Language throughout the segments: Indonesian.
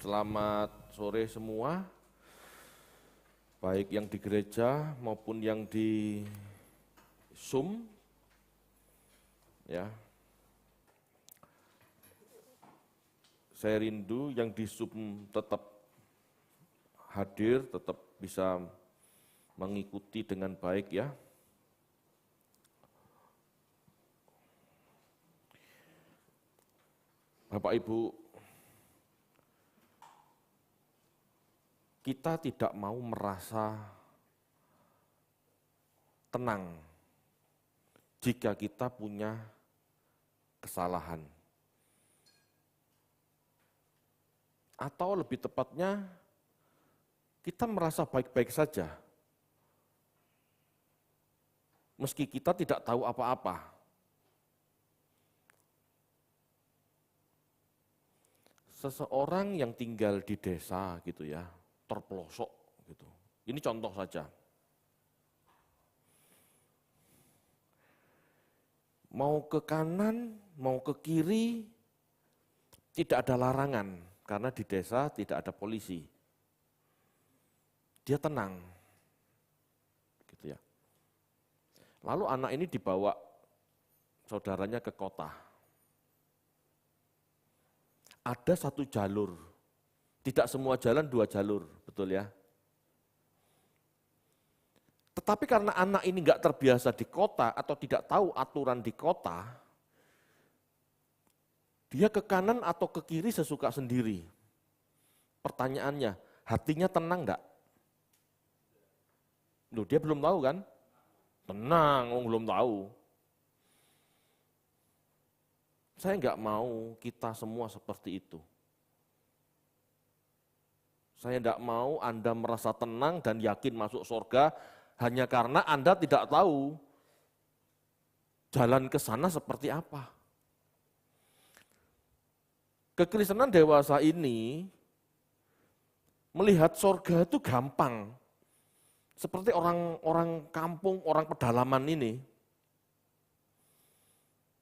Selamat sore semua, baik yang di gereja maupun yang di Zoom. Ya, saya rindu yang di Zoom tetap hadir, tetap bisa mengikuti dengan baik ya. Bapak Ibu, kita tidak mau merasa tenang jika kita punya kesalahan. Atau lebih tepatnya, kita merasa baik-baik saja, meski kita tidak tahu apa-apa. Seseorang yang tinggal di desa gitu ya, terpelosok gitu. Ini contoh saja. Mau ke kanan, mau ke kiri, tidak ada larangan karena di desa tidak ada polisi. Dia tenang. Gitu ya. Lalu anak ini dibawa saudaranya ke kota. Ada satu jalur, tidak semua jalan 2 jalur, betul ya? Tetapi karena anak ini nggak terbiasa di kota atau tidak tahu aturan di kota, dia ke kanan atau ke kiri sesuka sendiri. Pertanyaannya, hatinya tenang nggak? Loh, dia belum tahu kan? Tenang, belum tahu. Saya nggak mau kita semua seperti itu. Saya tidak mau Anda merasa tenang dan yakin masuk surga hanya karena Anda tidak tahu jalan ke sana seperti apa. Kekristenan dewasa ini melihat surga itu gampang. Seperti orang kampung, orang pedalaman ini.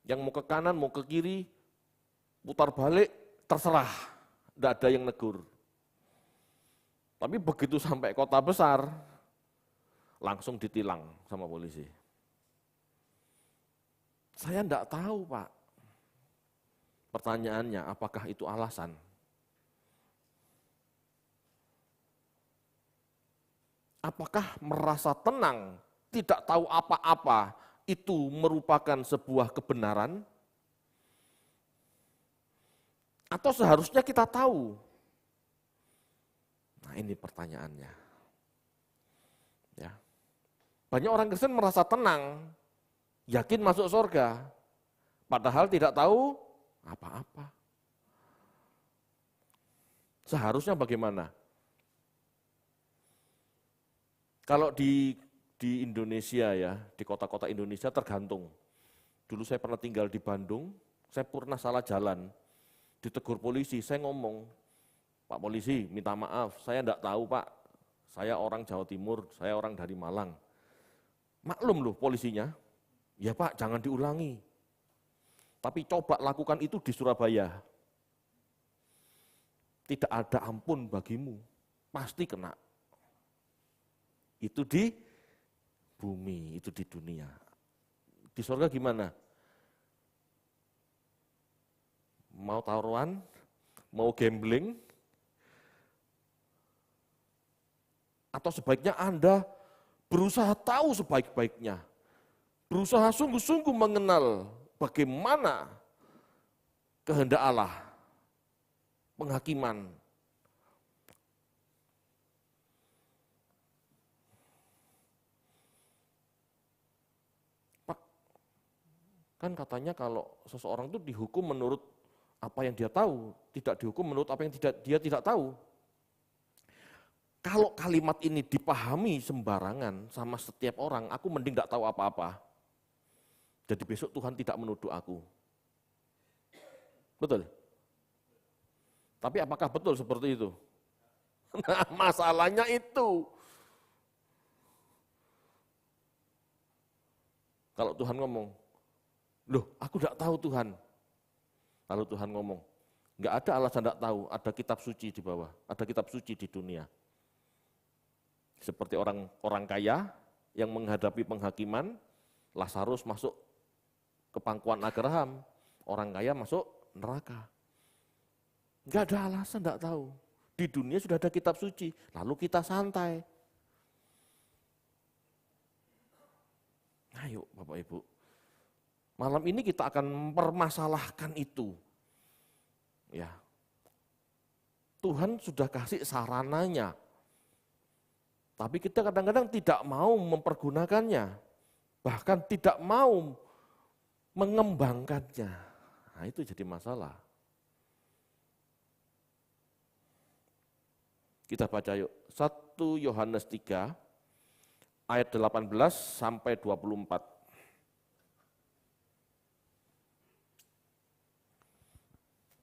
Yang mau ke kanan, mau ke kiri, putar balik, terserah. Tidak ada yang negur. Tapi begitu sampai kota besar, langsung ditilang sama polisi. Saya tidak tahu, Pak. Pertanyaannya, apakah itu alasan? Apakah merasa tenang, tidak tahu apa-apa, itu merupakan sebuah kebenaran? Atau seharusnya kita tahu? Nah, ini pertanyaannya. Ya. Banyak orang Kristen merasa tenang, yakin masuk surga, padahal tidak tahu apa-apa. Seharusnya bagaimana? Kalau di Indonesia ya, di kota-kota Indonesia tergantung. Dulu saya pernah tinggal di Bandung, saya pernah salah jalan, ditegur polisi, saya ngomong, Pak polisi minta maaf, saya enggak tahu Pak, saya orang Jawa Timur, saya orang dari Malang. Maklum loh polisinya, ya Pak jangan diulangi. Tapi coba lakukan itu di Surabaya. Tidak ada ampun bagimu, pasti kena. Itu di bumi, itu di dunia. Di surga gimana? Mau taruhan, mau gambling, atau sebaiknya Anda berusaha tahu sebaik-baiknya, berusaha sungguh-sungguh mengenal bagaimana kehendak Allah, penghakiman. Pak, kan katanya kalau seseorang itu dihukum menurut apa yang dia tahu, tidak dihukum menurut apa yang dia tidak tahu. Kalau kalimat ini dipahami sembarangan sama setiap orang, aku mending tidak tahu apa-apa. Jadi besok Tuhan tidak menuduh aku. Betul? Tapi apakah betul seperti itu? Nah, masalahnya itu. Kalau Tuhan ngomong, loh aku tidak tahu Tuhan. Lalu Tuhan ngomong, Enggak ada alasan enggak tahu, ada kitab suci di bawah, ada kitab suci di dunia. Seperti orang kaya yang menghadapi penghakiman, Lazarus masuk ke pangkuan Abraham, orang kaya masuk neraka. Enggak ada alasan enggak tahu. Di dunia sudah ada kitab suci, lalu kita santai. Ayo Bapak Ibu, malam ini kita akan mempermasalahkan itu. Ya, Tuhan sudah kasih sarananya, tapi kita kadang-kadang tidak mau mempergunakannya, bahkan tidak mau mengembangkannya. Nah, itu jadi masalah. Kita baca yuk, 1 Yohanes 3 ayat 18 sampai 24.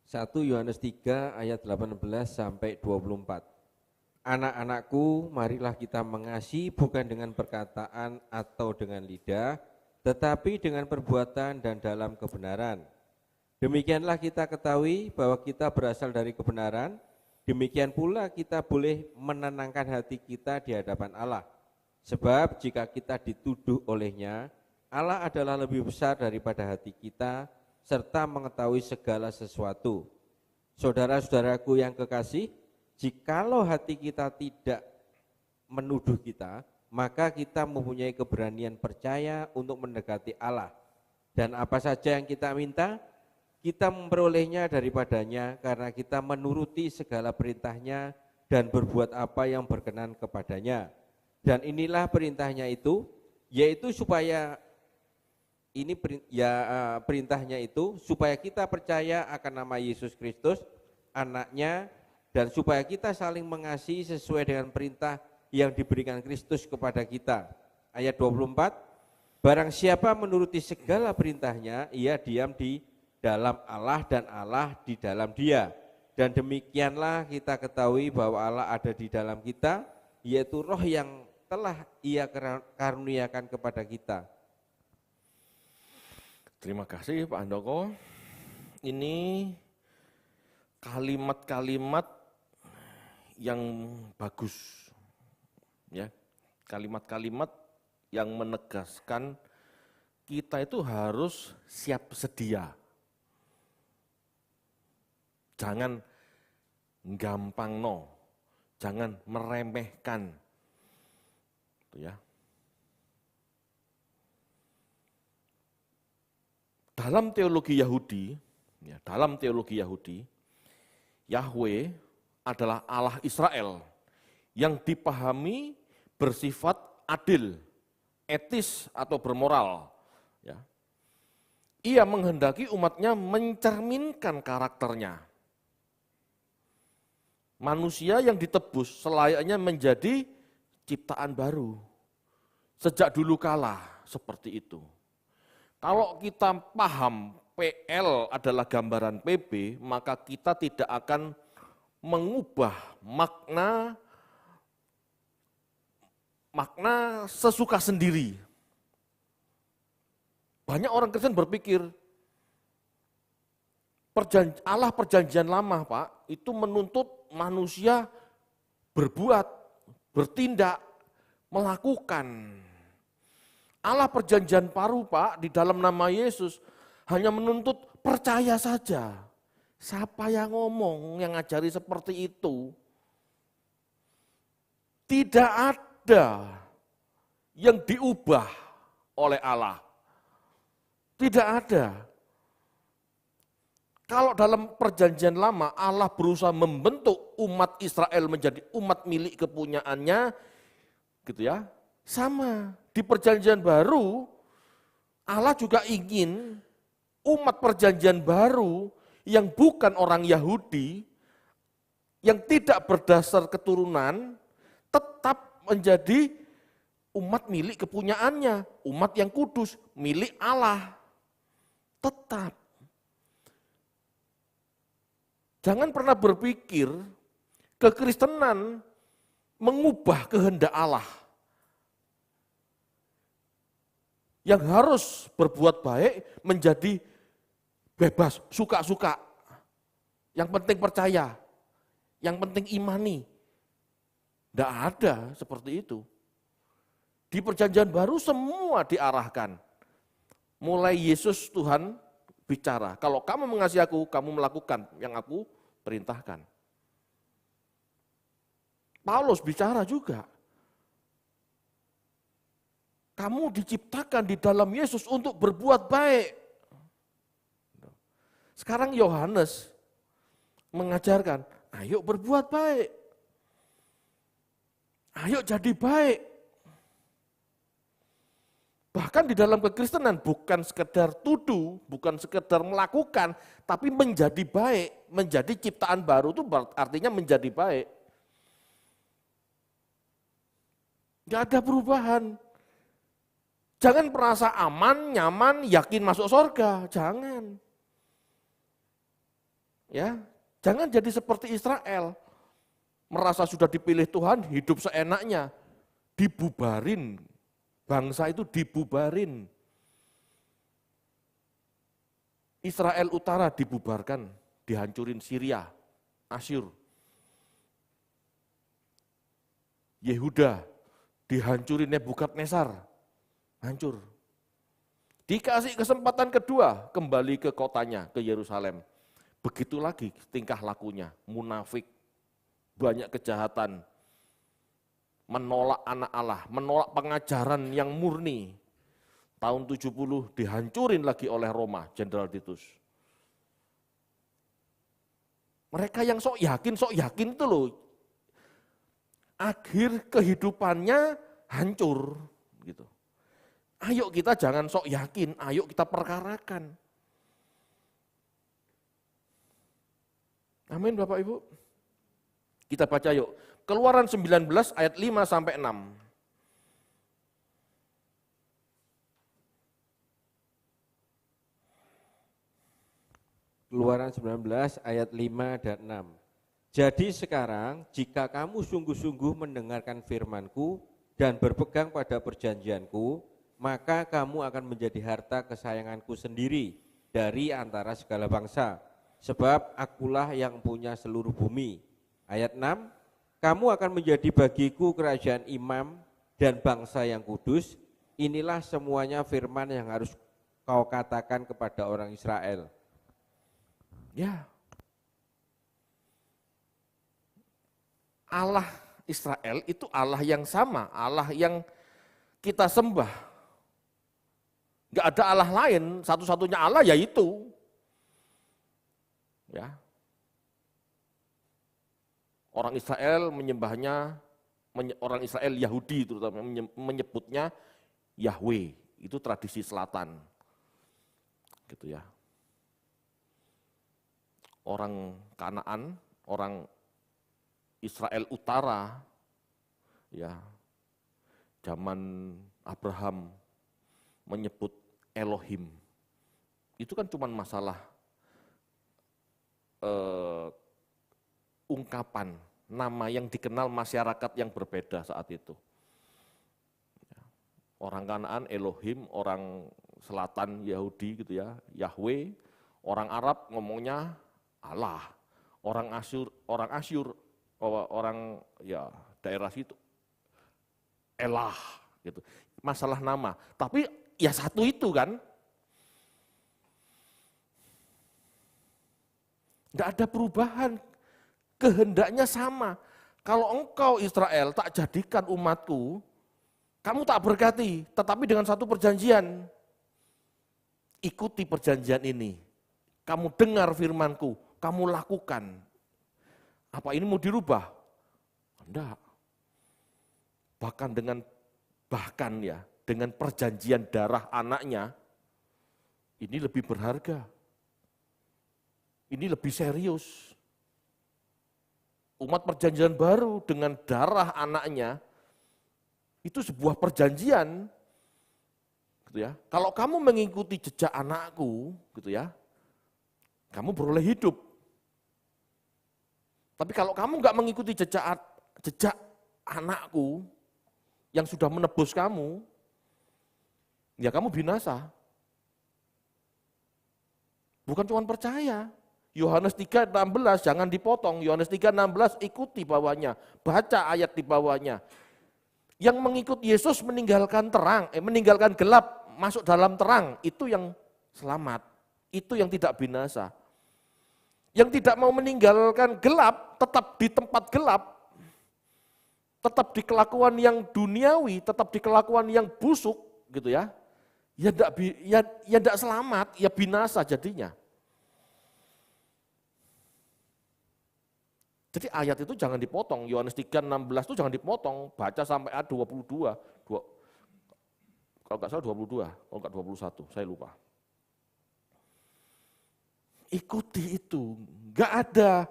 1 Yohanes 3 ayat 18 sampai 24. Anak-anakku, marilah kita mengasihi bukan dengan perkataan atau dengan lidah, tetapi dengan perbuatan dan dalam kebenaran. Demikianlah kita ketahui bahwa kita berasal dari kebenaran, demikian pula kita boleh menenangkan hati kita di hadapan Allah. Sebab jika kita dituduh olehnya, Allah adalah lebih besar daripada hati kita, serta mengetahui segala sesuatu. Saudara-saudaraku yang kekasih, jikalau hati kita tidak menuduh kita, maka kita mempunyai keberanian percaya untuk mendekati Allah. Dan apa saja yang kita minta, kita memperolehnya daripadanya karena kita menuruti segala perintahnya dan berbuat apa yang berkenan kepadanya. Dan inilah perintahnya itu, yaitu supaya perintahnya itu supaya kita percaya akan nama Yesus Kristus, anaknya, dan supaya kita saling mengasihi sesuai dengan perintah yang diberikan Kristus kepada kita. Ayat 24, barang siapa menuruti segala perintahnya, ia diam di dalam Allah dan Allah di dalam dia. Dan demikianlah kita ketahui bahwa Allah ada di dalam kita, yaitu roh yang telah ia karuniakan kepada kita. Terima kasih Pak Handoko. Ini kalimat-kalimat yang bagus, ya, kalimat-kalimat yang menegaskan kita itu harus siap sedia. Jangan gampang jangan meremehkan, ya. Dalam teologi Yahudi, Yahweh adalah Allah Israel yang dipahami bersifat adil, etis atau bermoral. Ya. Ia menghendaki umatnya mencerminkan karakternya. Manusia yang ditebus selayaknya menjadi ciptaan baru. Sejak dulu kala seperti itu. Kalau kita paham PL adalah gambaran PB, maka kita tidak akan mengubah makna sesuka sendiri. Banyak orang Kristen berpikir, Allah perjanjian lama Pak, itu menuntut manusia berbuat, bertindak, melakukan. Allah perjanjian baru Pak, di dalam nama Yesus, hanya menuntut percaya saja. Siapa yang ngomong, yang ngajari seperti itu? Tidak ada yang diubah oleh Allah. Tidak ada. Kalau dalam perjanjian lama Allah berusaha membentuk umat Israel menjadi umat milik kepunyaannya, gitu ya. Sama, di perjanjian baru Allah juga ingin umat perjanjian baru yang bukan orang Yahudi, yang tidak berdasar keturunan, tetap menjadi umat milik kepunyaannya, umat yang kudus, milik Allah. Tetap. Jangan pernah berpikir kekristenan mengubah kehendak Allah. Yang harus berbuat baik menjadi bebas, suka-suka. yang penting percaya, yang penting imani. Tidak ada seperti itu. Di perjanjian baru semua diarahkan. Mulai Yesus Tuhan bicara, kalau kamu mengasihi aku, kamu melakukan yang aku perintahkan. Paulus bicara juga. Kamu diciptakan di dalam Yesus untuk berbuat baik. Sekarang Yohanes mengajarkan, ayo berbuat baik. Ayo jadi baik. Bahkan di dalam kekristenan bukan sekedar tuduh, bukan sekedar melakukan, tapi menjadi baik, menjadi ciptaan baru itu artinya menjadi baik. Gak ada perubahan. Jangan merasa aman, nyaman, yakin masuk surga, jangan. Ya, jangan jadi seperti Israel. Merasa sudah dipilih Tuhan, hidup seenaknya. Dibubarin. Bangsa itu dibubarin. Israel Utara dibubarkan, dihancurin Syria, Asyur. Yehuda dihancurin Nebukadnezar, hancur. Dikasih kesempatan kedua, kembali ke kotanya, ke Yerusalem. Begitu lagi tingkah lakunya, munafik, banyak kejahatan, menolak anak Allah, menolak pengajaran yang murni. Tahun 70 dihancurin lagi oleh Roma, Jenderal Titus. Mereka yang sok yakin itu loh, akhir kehidupannya hancur. Gitu. Ayo kita jangan sok yakin, ayo kita perkarakan. Amin Bapak Ibu. Kita baca yuk. Keluaran 19 ayat 5 sampai 6. Keluaran 19 ayat 5 dan 6. Jadi sekarang jika kamu sungguh-sungguh mendengarkan firman-Ku dan berpegang pada perjanjian-Ku, maka kamu akan menjadi harta kesayangan-Ku sendiri dari antara segala bangsa. Sebab akulah yang punya seluruh bumi. Ayat 6, kamu akan menjadi bagiku kerajaan imam dan bangsa yang kudus. Inilah semuanya firman yang harus kau katakan kepada orang Israel. Ya, Allah Israel itu Allah yang sama, Allah yang kita sembah. Gak ada Allah lain, satu-satunya Allah yaitu. Ya. Orang Israel menyembahnya, orang Israel Yahudi terutama menyebutnya Yahweh, itu tradisi selatan. Gitu ya. Orang Kanaan, orang Israel Utara, ya, zaman Abraham menyebut Elohim. Itu kan cuma masalah ungkapan, nama yang dikenal masyarakat yang berbeda saat itu. Orang Kanaan Elohim, orang Selatan Yahudi gitu ya, Yahweh, orang Arab ngomongnya Allah, orang Asyur, orang ya daerah situ Elah gitu. Masalah nama, tapi ya satu itu kan. Enggak ada perubahan. Kehendaknya sama. Kalau engkau Israel tak jadikan umatku, kamu tak berkati, tetapi dengan satu perjanjian. Ikuti perjanjian ini. Kamu dengar firmanku, kamu lakukan. Apa ini mau dirubah? Enggak. Bahkan dengan perjanjian darah anaknya, ini lebih berharga. Ini lebih serius. Umat perjanjian baru dengan darah anaknya, itu sebuah perjanjian. Gitu ya. Kalau kamu mengikuti jejak anakku, gitu ya, kamu beroleh hidup. Tapi kalau kamu nggak mengikuti jejak anakku yang sudah menebus kamu, ya kamu binasa. Bukan cuma percaya, Yohanes 3:16 jangan dipotong, Yohanes 3:16 ikuti bawahnya, baca ayat di bawahnya. Yang mengikut Yesus meninggalkan meninggalkan gelap, masuk dalam terang, itu yang selamat, itu yang tidak binasa. Yang tidak mau meninggalkan gelap, tetap di tempat gelap, tetap di kelakuan yang duniawi, tetap di kelakuan yang busuk, gitu ya. Ya tidak selamat, ya binasa jadinya. Jadi ayat itu jangan dipotong, Yohanes 3:16 itu jangan dipotong, baca sampai ayat 22. Kalau nggak salah 22, kalau nggak 21, saya lupa. Ikuti itu, nggak ada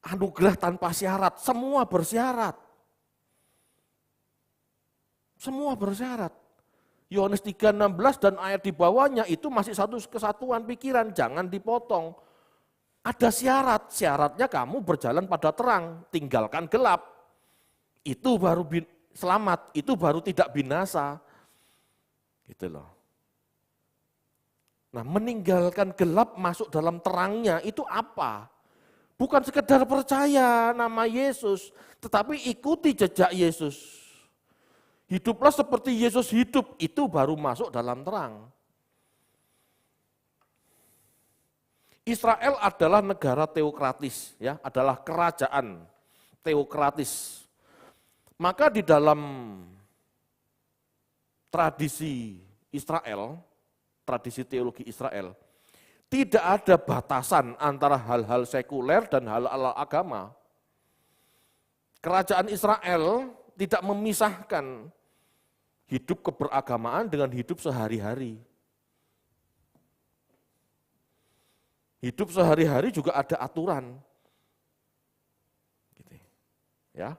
anugerah tanpa syarat, semua bersyarat. Semua bersyarat. Yohanes 3:16 dan ayat di bawahnya itu masih satu kesatuan pikiran, jangan dipotong. Ada syarat, syaratnya kamu berjalan pada terang, tinggalkan gelap. Itu baru selamat, itu baru tidak binasa. Gitu loh. Nah, meninggalkan gelap masuk dalam terangnya itu apa? Bukan sekedar percaya nama Yesus, tetapi ikuti jejak Yesus. Hiduplah seperti Yesus hidup, itu baru masuk dalam terang. Israel adalah negara teokratis, ya, adalah kerajaan teokratis. Maka di dalam tradisi Israel, tradisi teologi Israel, tidak ada batasan antara hal-hal sekuler dan hal-hal agama. Kerajaan Israel tidak memisahkan hidup keberagamaan dengan hidup sehari-hari. Hidup sehari-hari juga ada aturan. Gitu. Ya.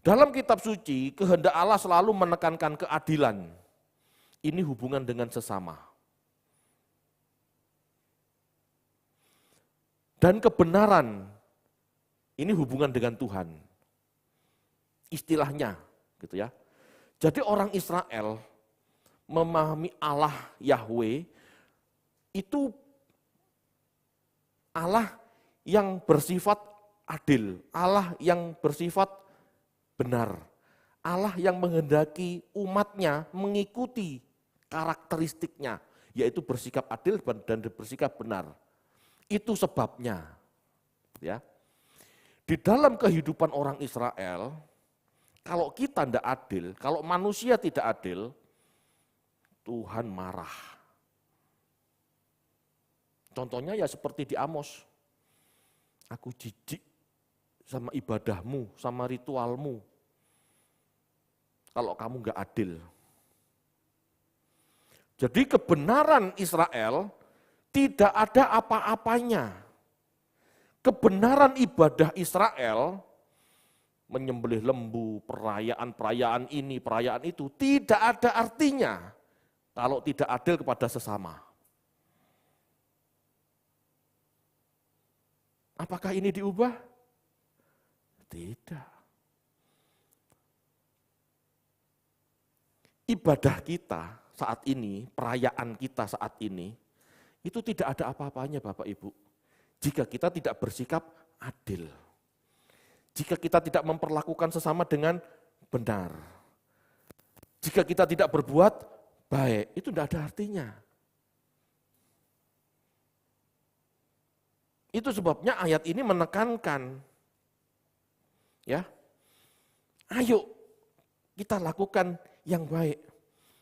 Dalam kitab suci, kehendak Allah selalu menekankan keadilan. Ini hubungan dengan sesama. Dan kebenaran, ini hubungan dengan Tuhan. Istilahnya, gitu ya. Jadi orang Israel memahami Allah Yahweh itu Allah yang bersifat adil, Allah yang bersifat benar, Allah yang menghendaki umatnya mengikuti karakteristiknya, yaitu bersikap adil dan bersikap benar. Itu sebabnya. Ya. Di dalam kehidupan orang Israel, kalau kita tidak adil, kalau manusia tidak adil, Tuhan marah. Contohnya ya seperti di Amos, aku jijik sama ibadahmu, sama ritualmu, kalau kamu enggak adil. Jadi kebenaran Israel tidak ada apa-apanya. Kebenaran ibadah Israel, menyembelih lembu, perayaan-perayaan ini, perayaan itu, tidak ada artinya kalau tidak adil kepada sesama. Apakah ini diubah? Tidak. Ibadah kita saat ini, perayaan kita saat ini, itu tidak ada apa-apanya Bapak Ibu. Jika kita tidak bersikap adil. Jika kita tidak memperlakukan sesama dengan benar. Jika kita tidak berbuat baik, itu tidak ada artinya. Itu sebabnya ayat ini menekankan, ya, ayo kita lakukan yang baik.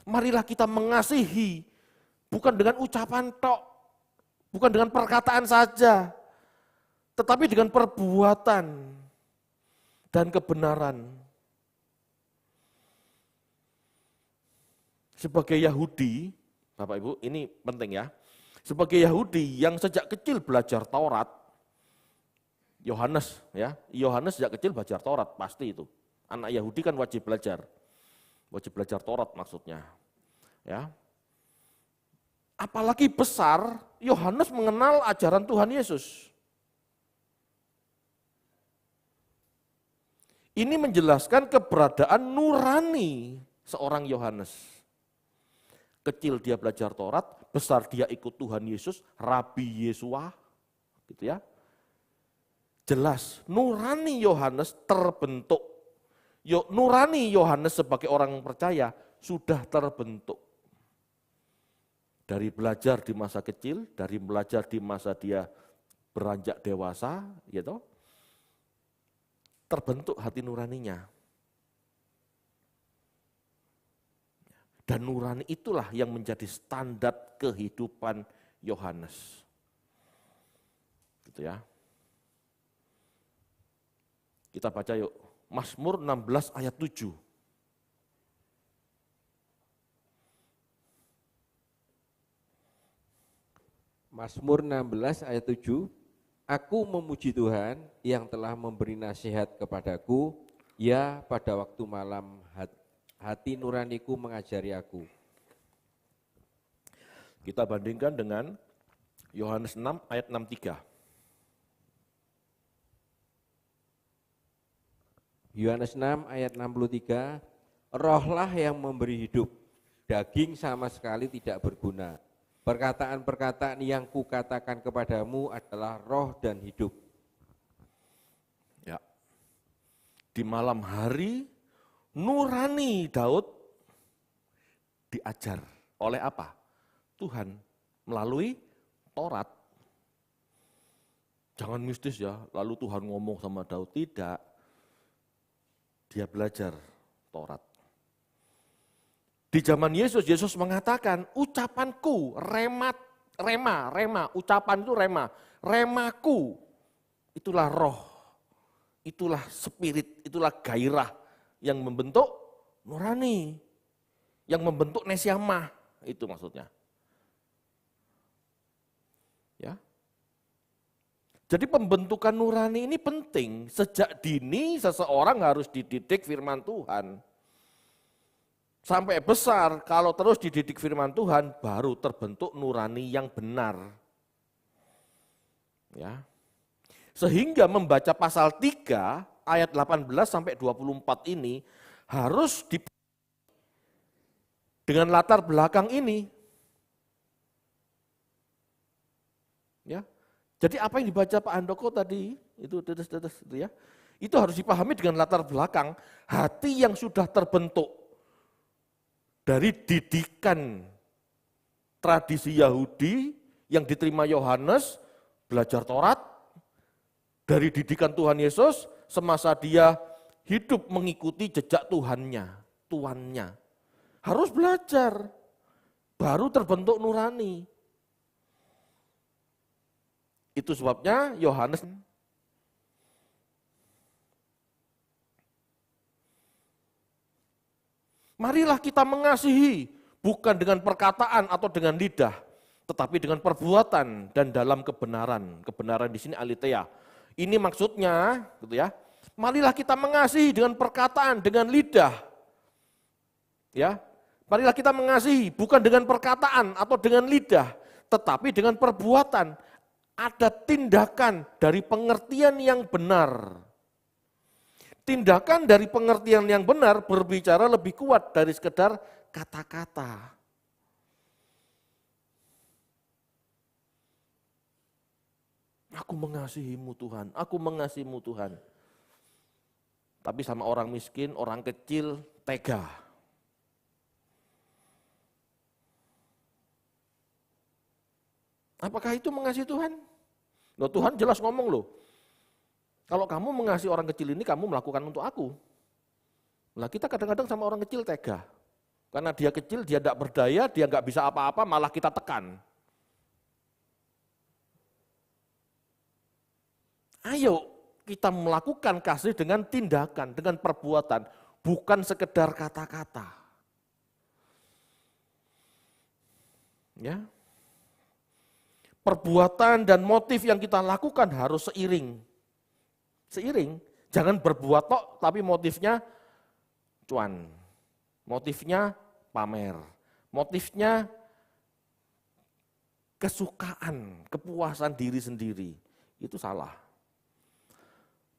Marilah kita mengasihi, bukan dengan ucapan tok, bukan dengan perkataan saja, tetapi dengan perbuatan dan kebenaran. Sebagai Yahudi, Bapak Ibu, ini penting ya. Sebagai Yahudi yang sejak kecil belajar Taurat, Yohanes sejak kecil belajar Taurat, pasti itu. Anak Yahudi kan wajib belajar Taurat maksudnya. Ya. Apalagi besar, Yohanes mengenal ajaran Tuhan Yesus. Ini menjelaskan keberadaan nurani seorang Yohanes. Kecil dia belajar Taurat, besar dia ikut Tuhan Yesus, Rabi Yesua, gitu ya. Jelas, nurani Yohanes terbentuk. Nurani Yohanes sebagai orang percaya sudah terbentuk. Dari belajar di masa kecil, dari belajar di masa dia beranjak dewasa, gitu, terbentuk hati nuraninya. Dan nurani itulah yang menjadi standar kehidupan Yohanes. Gitu ya. Kita baca yuk, Mazmur 16 ayat 7. Mazmur 16 ayat 7, aku memuji Tuhan yang telah memberi nasihat kepadaku, ya pada waktu malam hati nuraniku mengajari aku. Kita bandingkan dengan Yohanes 6 ayat 63. Yohanes 6 ayat 63, rohlah yang memberi hidup, daging sama sekali tidak berguna. Perkataan-perkataan yang kukatakan kepadamu adalah roh dan hidup. Ya. Di malam hari nurani Daud diajar oleh apa? Tuhan melalui Taurat. Jangan mistis ya, lalu Tuhan ngomong sama Daud, tidak. Dia belajar Taurat. Di zaman Yesus, Yesus mengatakan, ucapanku, rema, ucapan itu remaku, itulah roh, itulah spirit, itulah gairah yang membentuk nurani, yang membentuk nesyamah, itu maksudnya. Ya. Jadi pembentukan nurani ini penting, sejak dini seseorang harus dididik firman Tuhan. Sampai besar, kalau terus dididik firman Tuhan, baru terbentuk nurani yang benar. Ya. Sehingga membaca pasal 3, ayat 18 sampai 24 ini, harus dengan latar belakang ini. Ya. Jadi apa yang dibaca Pak Handoko tadi, itu ya, itu harus dipahami dengan latar belakang hati yang sudah terbentuk dari didikan tradisi Yahudi yang diterima Yohanes, belajar Taurat, dari didikan Tuhan Yesus, semasa dia hidup mengikuti jejak tuannya. Harus belajar, baru terbentuk nurani. Itu sebabnya Yohanes marilah kita mengasihi, bukan dengan perkataan atau dengan lidah, tetapi dengan perbuatan dan dalam kebenaran. Kebenaran di sini aletheia. Ini maksudnya, gitu ya. Marilah kita mengasihi dengan perkataan, dengan lidah. Ya. Marilah kita mengasihi bukan dengan perkataan atau dengan lidah, tetapi dengan perbuatan. Ada tindakan dari pengertian yang benar. Tindakan dari pengertian yang benar berbicara lebih kuat dari sekedar kata-kata. Aku mengasihimu Tuhan, aku mengasihimu Tuhan. Tapi sama orang miskin, orang kecil, tega. Apakah itu mengasihi Tuhan? Loh, Tuhan jelas ngomong loh. Kalau kamu mengasihi orang kecil ini, kamu melakukan untuk aku. Nah, kita kadang-kadang sama orang kecil tega. Karena dia kecil, dia tidak berdaya, dia nggak bisa apa-apa, malah kita tekan. Ayo kita melakukan kasih dengan tindakan, dengan perbuatan, bukan sekedar kata-kata. Ya. Perbuatan dan motif yang kita lakukan harus seiring. Seiring, jangan berbuat tok tapi motifnya cuan. Motifnya pamer. Motifnya kesukaan, kepuasan diri sendiri. Itu salah.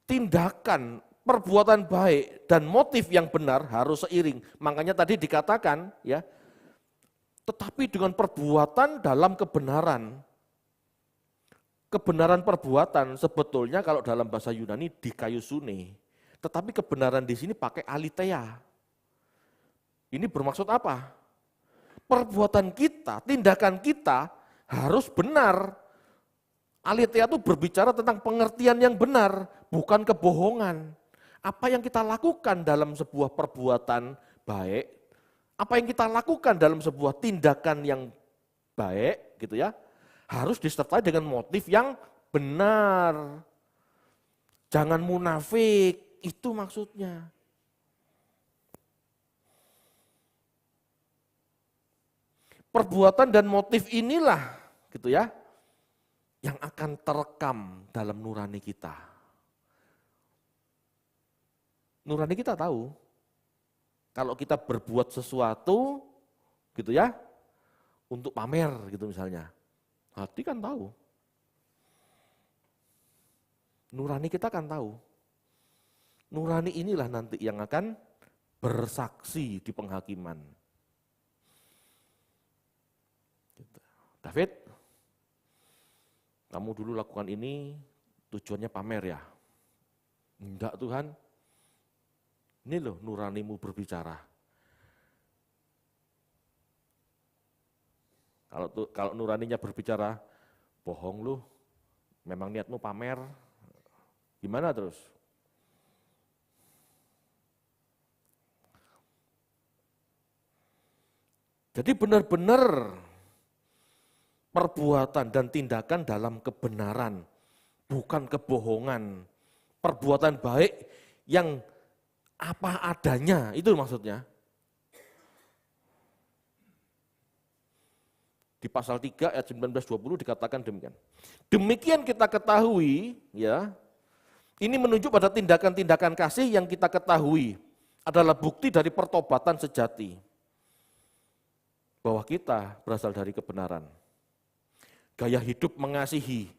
Tindakan, perbuatan baik dan motif yang benar harus seiring. Makanya tadi dikatakan ya, tetapi dengan perbuatan dalam kebenaran. Kebenaran perbuatan sebetulnya kalau dalam bahasa Yunani dikaiosune, tetapi kebenaran di sini pakai aletheia. Ini bermaksud apa? Perbuatan kita, tindakan kita harus benar. Aletheia itu berbicara tentang pengertian yang benar, bukan kebohongan. Apa yang kita lakukan dalam sebuah perbuatan baik, apa yang kita lakukan dalam sebuah tindakan yang baik, gitu ya, harus disertai dengan motif yang benar. Jangan munafik, itu maksudnya. Perbuatan dan motif inilah, gitu ya, yang akan terekam dalam nurani kita. Nurani kita tahu, kalau kita berbuat sesuatu, gitu ya, untuk pamer, gitu misalnya. Hati kan tahu. Nurani kita kan tahu. Nurani inilah nanti yang akan bersaksi di penghakiman. David, kamu dulu lakukan ini tujuannya pamer ya? Enggak Tuhan. Ini loh nuranimu berbicara. Kalau nuraninya berbicara, bohong lu, memang niatmu pamer, gimana terus? Jadi benar-benar perbuatan dan tindakan dalam kebenaran, bukan kebohongan. Perbuatan baik yang apa adanya, itu maksudnya. Di pasal 3 ayat 19-20 dikatakan demikian. Demikian kita ketahui, ya, ini menunjuk pada tindakan-tindakan kasih yang kita ketahui adalah bukti dari pertobatan sejati. Bahwa kita berasal dari kebenaran. Gaya hidup mengasihi.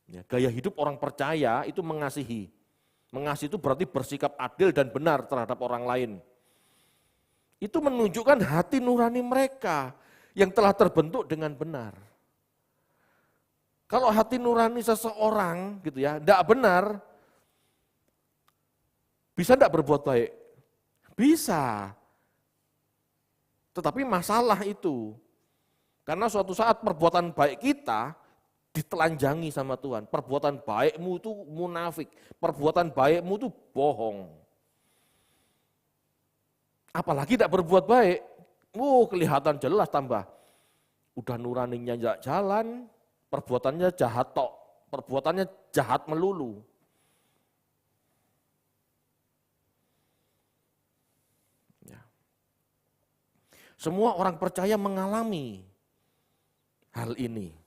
Ya, gaya hidup orang percaya itu mengasihi. Mengasihi itu berarti bersikap adil dan benar terhadap orang lain. Itu menunjukkan hati nurani mereka yang telah terbentuk dengan benar. Kalau hati nurani seseorang gitu ya, tidak benar, bisa tidak berbuat baik? Bisa. Tetapi masalah itu, karena suatu saat perbuatan baik kita ditelanjangi sama Tuhan. Perbuatan baikmu itu munafik, perbuatan baikmu itu bohong. Apalagi tidak berbuat baik, kelihatan jelas tambah. Udah nuraninya tidak jalan, perbuatannya jahat tok, perbuatannya jahat melulu. Ya. Semua orang percaya mengalami hal ini.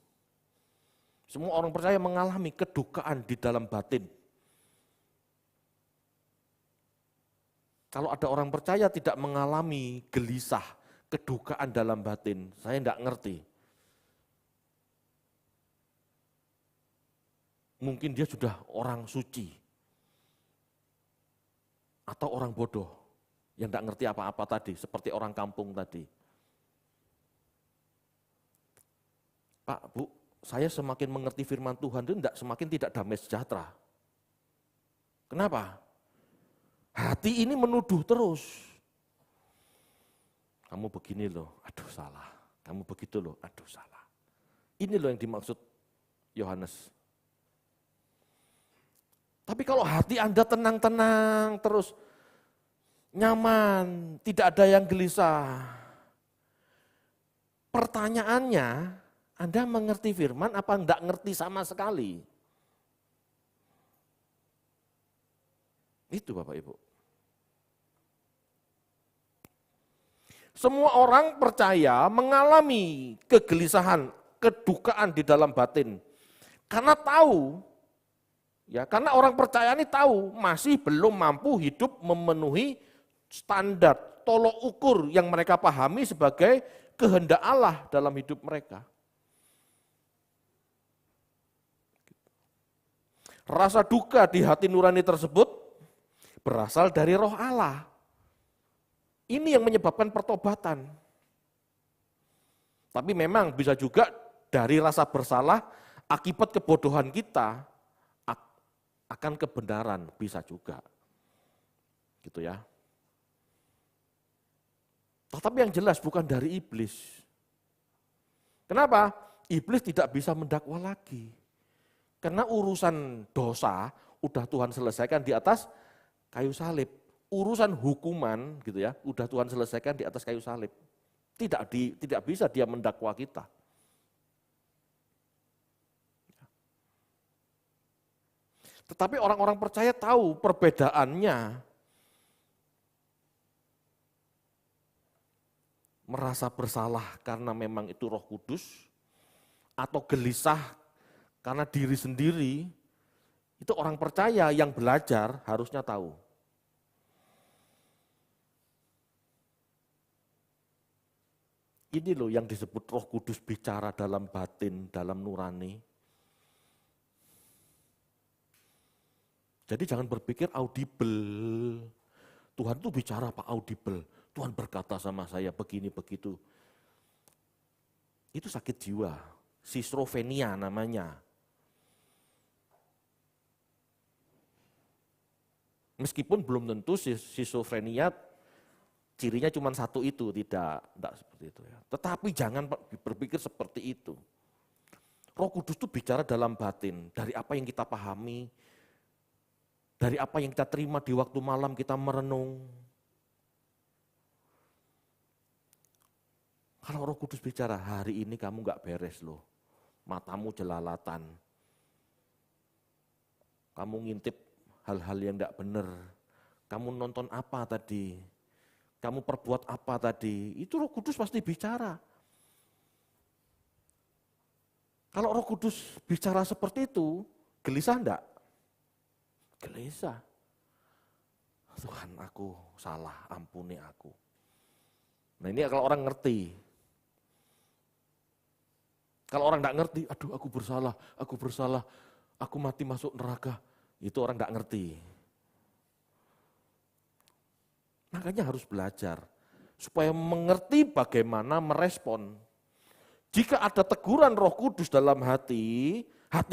Semua orang percaya mengalami kedukaan di dalam batin. Kalau ada orang percaya tidak mengalami gelisah, kedukaan dalam batin, saya tidak ngerti. Mungkin dia sudah orang suci. Atau orang bodoh, yang tidak ngerti apa-apa tadi, seperti orang kampung tadi. Pak, Bu, saya semakin mengerti firman Tuhan itu semakin tidak damai sejahtera. Kenapa? Hati ini menuduh terus. Kamu begini loh, aduh salah. Kamu begitu loh, aduh salah. Ini loh yang dimaksud Yohanes. Tapi kalau hati Anda tenang-tenang terus, nyaman, tidak ada yang gelisah. Pertanyaannya, Anda mengerti firman apa enggak ngerti sama sekali? Itu Bapak Ibu. Semua orang percaya mengalami kegelisahan, kedukaan di dalam batin. Karena tahu, ya, karena orang percaya ini tahu masih belum mampu hidup memenuhi standar, tolok ukur yang mereka pahami sebagai kehendak Allah dalam hidup mereka. Rasa duka di hati nurani tersebut berasal dari roh Allah. Ini yang menyebabkan pertobatan. Tapi memang bisa juga dari rasa bersalah akibat kebodohan kita akan kebenaran, bisa juga. Gitu ya. Tetapi yang jelas bukan dari iblis. Kenapa? Iblis tidak bisa mendakwa lagi. Karena urusan dosa udah Tuhan selesaikan di atas kayu salib. Urusan hukuman gitu ya, udah Tuhan selesaikan di atas kayu salib. Tidak bisa dia mendakwa kita. Tetapi orang-orang percaya tahu perbedaannya. Merasa bersalah karena memang itu Roh Kudus, atau gelisah karena diri sendiri, itu orang percaya yang belajar harusnya tahu. Ini loh yang disebut Roh Kudus bicara dalam batin, dalam nurani. Jadi jangan berpikir audible. Tuhan tuh bicara apa audible. Tuhan berkata sama saya begini begitu. Itu sakit jiwa, schizophrenia namanya. Meskipun belum tentu schizophrenia cirinya cuma satu itu, tidak seperti itu ya. Tetapi jangan berpikir seperti itu. Roh Kudus itu bicara dalam batin, dari apa yang kita pahami, dari apa yang kita terima di waktu malam kita merenung. Kalau Roh Kudus bicara, hari ini kamu gak beres loh, matamu jelalatan, kamu ngintip hal-hal yang gak benar, kamu nonton apa tadi, kamu perbuat apa tadi, itu Roh Kudus pasti bicara. Kalau Roh Kudus bicara seperti itu, gelisah enggak? Gelisah. Tuhan, aku salah, ampuni aku. Nah ini kalau orang ngerti. Kalau orang enggak ngerti, aduh aku bersalah, aku mati masuk neraka. Itu orang enggak ngerti. Makanya harus belajar, supaya mengerti bagaimana merespon. Jika ada teguran Roh Kudus dalam hati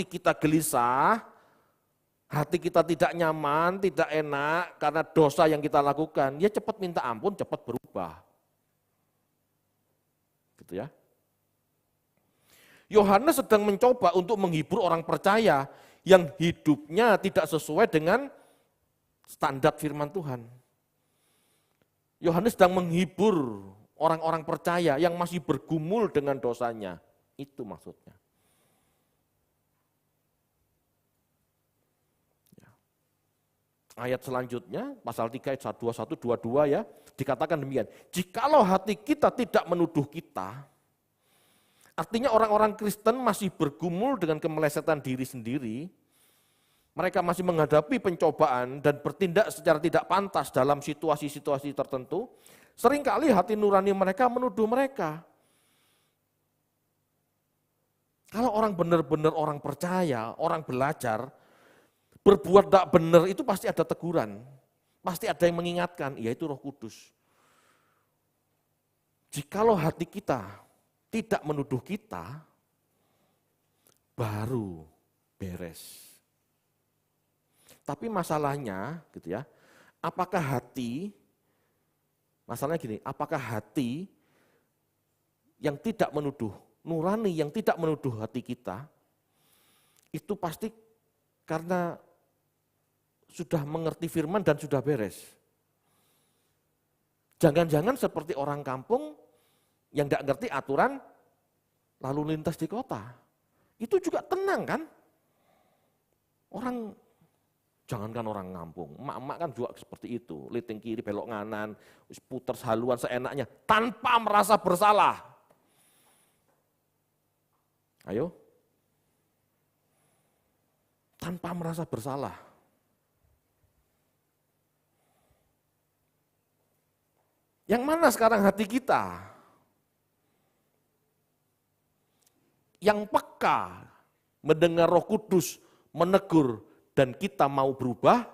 kita gelisah, hati kita tidak nyaman, tidak enak karena dosa yang kita lakukan, ya cepat minta ampun, cepat berubah. Gitu ya. Yohanes sedang mencoba untuk menghibur orang percaya yang hidupnya tidak sesuai dengan standar firman Tuhan. Yohanes sedang menghibur orang-orang percaya yang masih bergumul dengan dosanya. Itu maksudnya. Ayat selanjutnya, pasal 3 ayat 21, 22 ya, dikatakan demikian. Jikalau hati kita tidak menuduh kita, artinya orang-orang Kristen masih bergumul dengan kemelesetan diri sendiri, mereka masih menghadapi pencobaan dan bertindak secara tidak pantas dalam situasi-situasi tertentu, seringkali hati nurani mereka menuduh mereka. Kalau orang benar-benar orang percaya, orang belajar, berbuat tidak benar itu pasti ada teguran, pasti ada yang mengingatkan, yaitu Roh Kudus. Jikalau hati kita tidak menuduh kita, baru beres. Tapi masalahnya gitu ya, apakah hati, masalahnya gini, apakah hati yang tidak menuduh, nurani yang tidak menuduh hati kita, itu pasti karena sudah mengerti firman dan sudah beres. Jangan-jangan seperti orang kampung yang tidak ngerti aturan lalu lintas di kota. Itu juga tenang kan? Orang, jangankan orang kampung, emak-emak kan juga seperti itu. Liting kiri, belok kanan, puter haluan seenaknya, tanpa merasa bersalah. Ayo. Tanpa merasa bersalah. Yang mana sekarang hati kita? Yang peka mendengar Roh Kudus menegur dan kita mau berubah?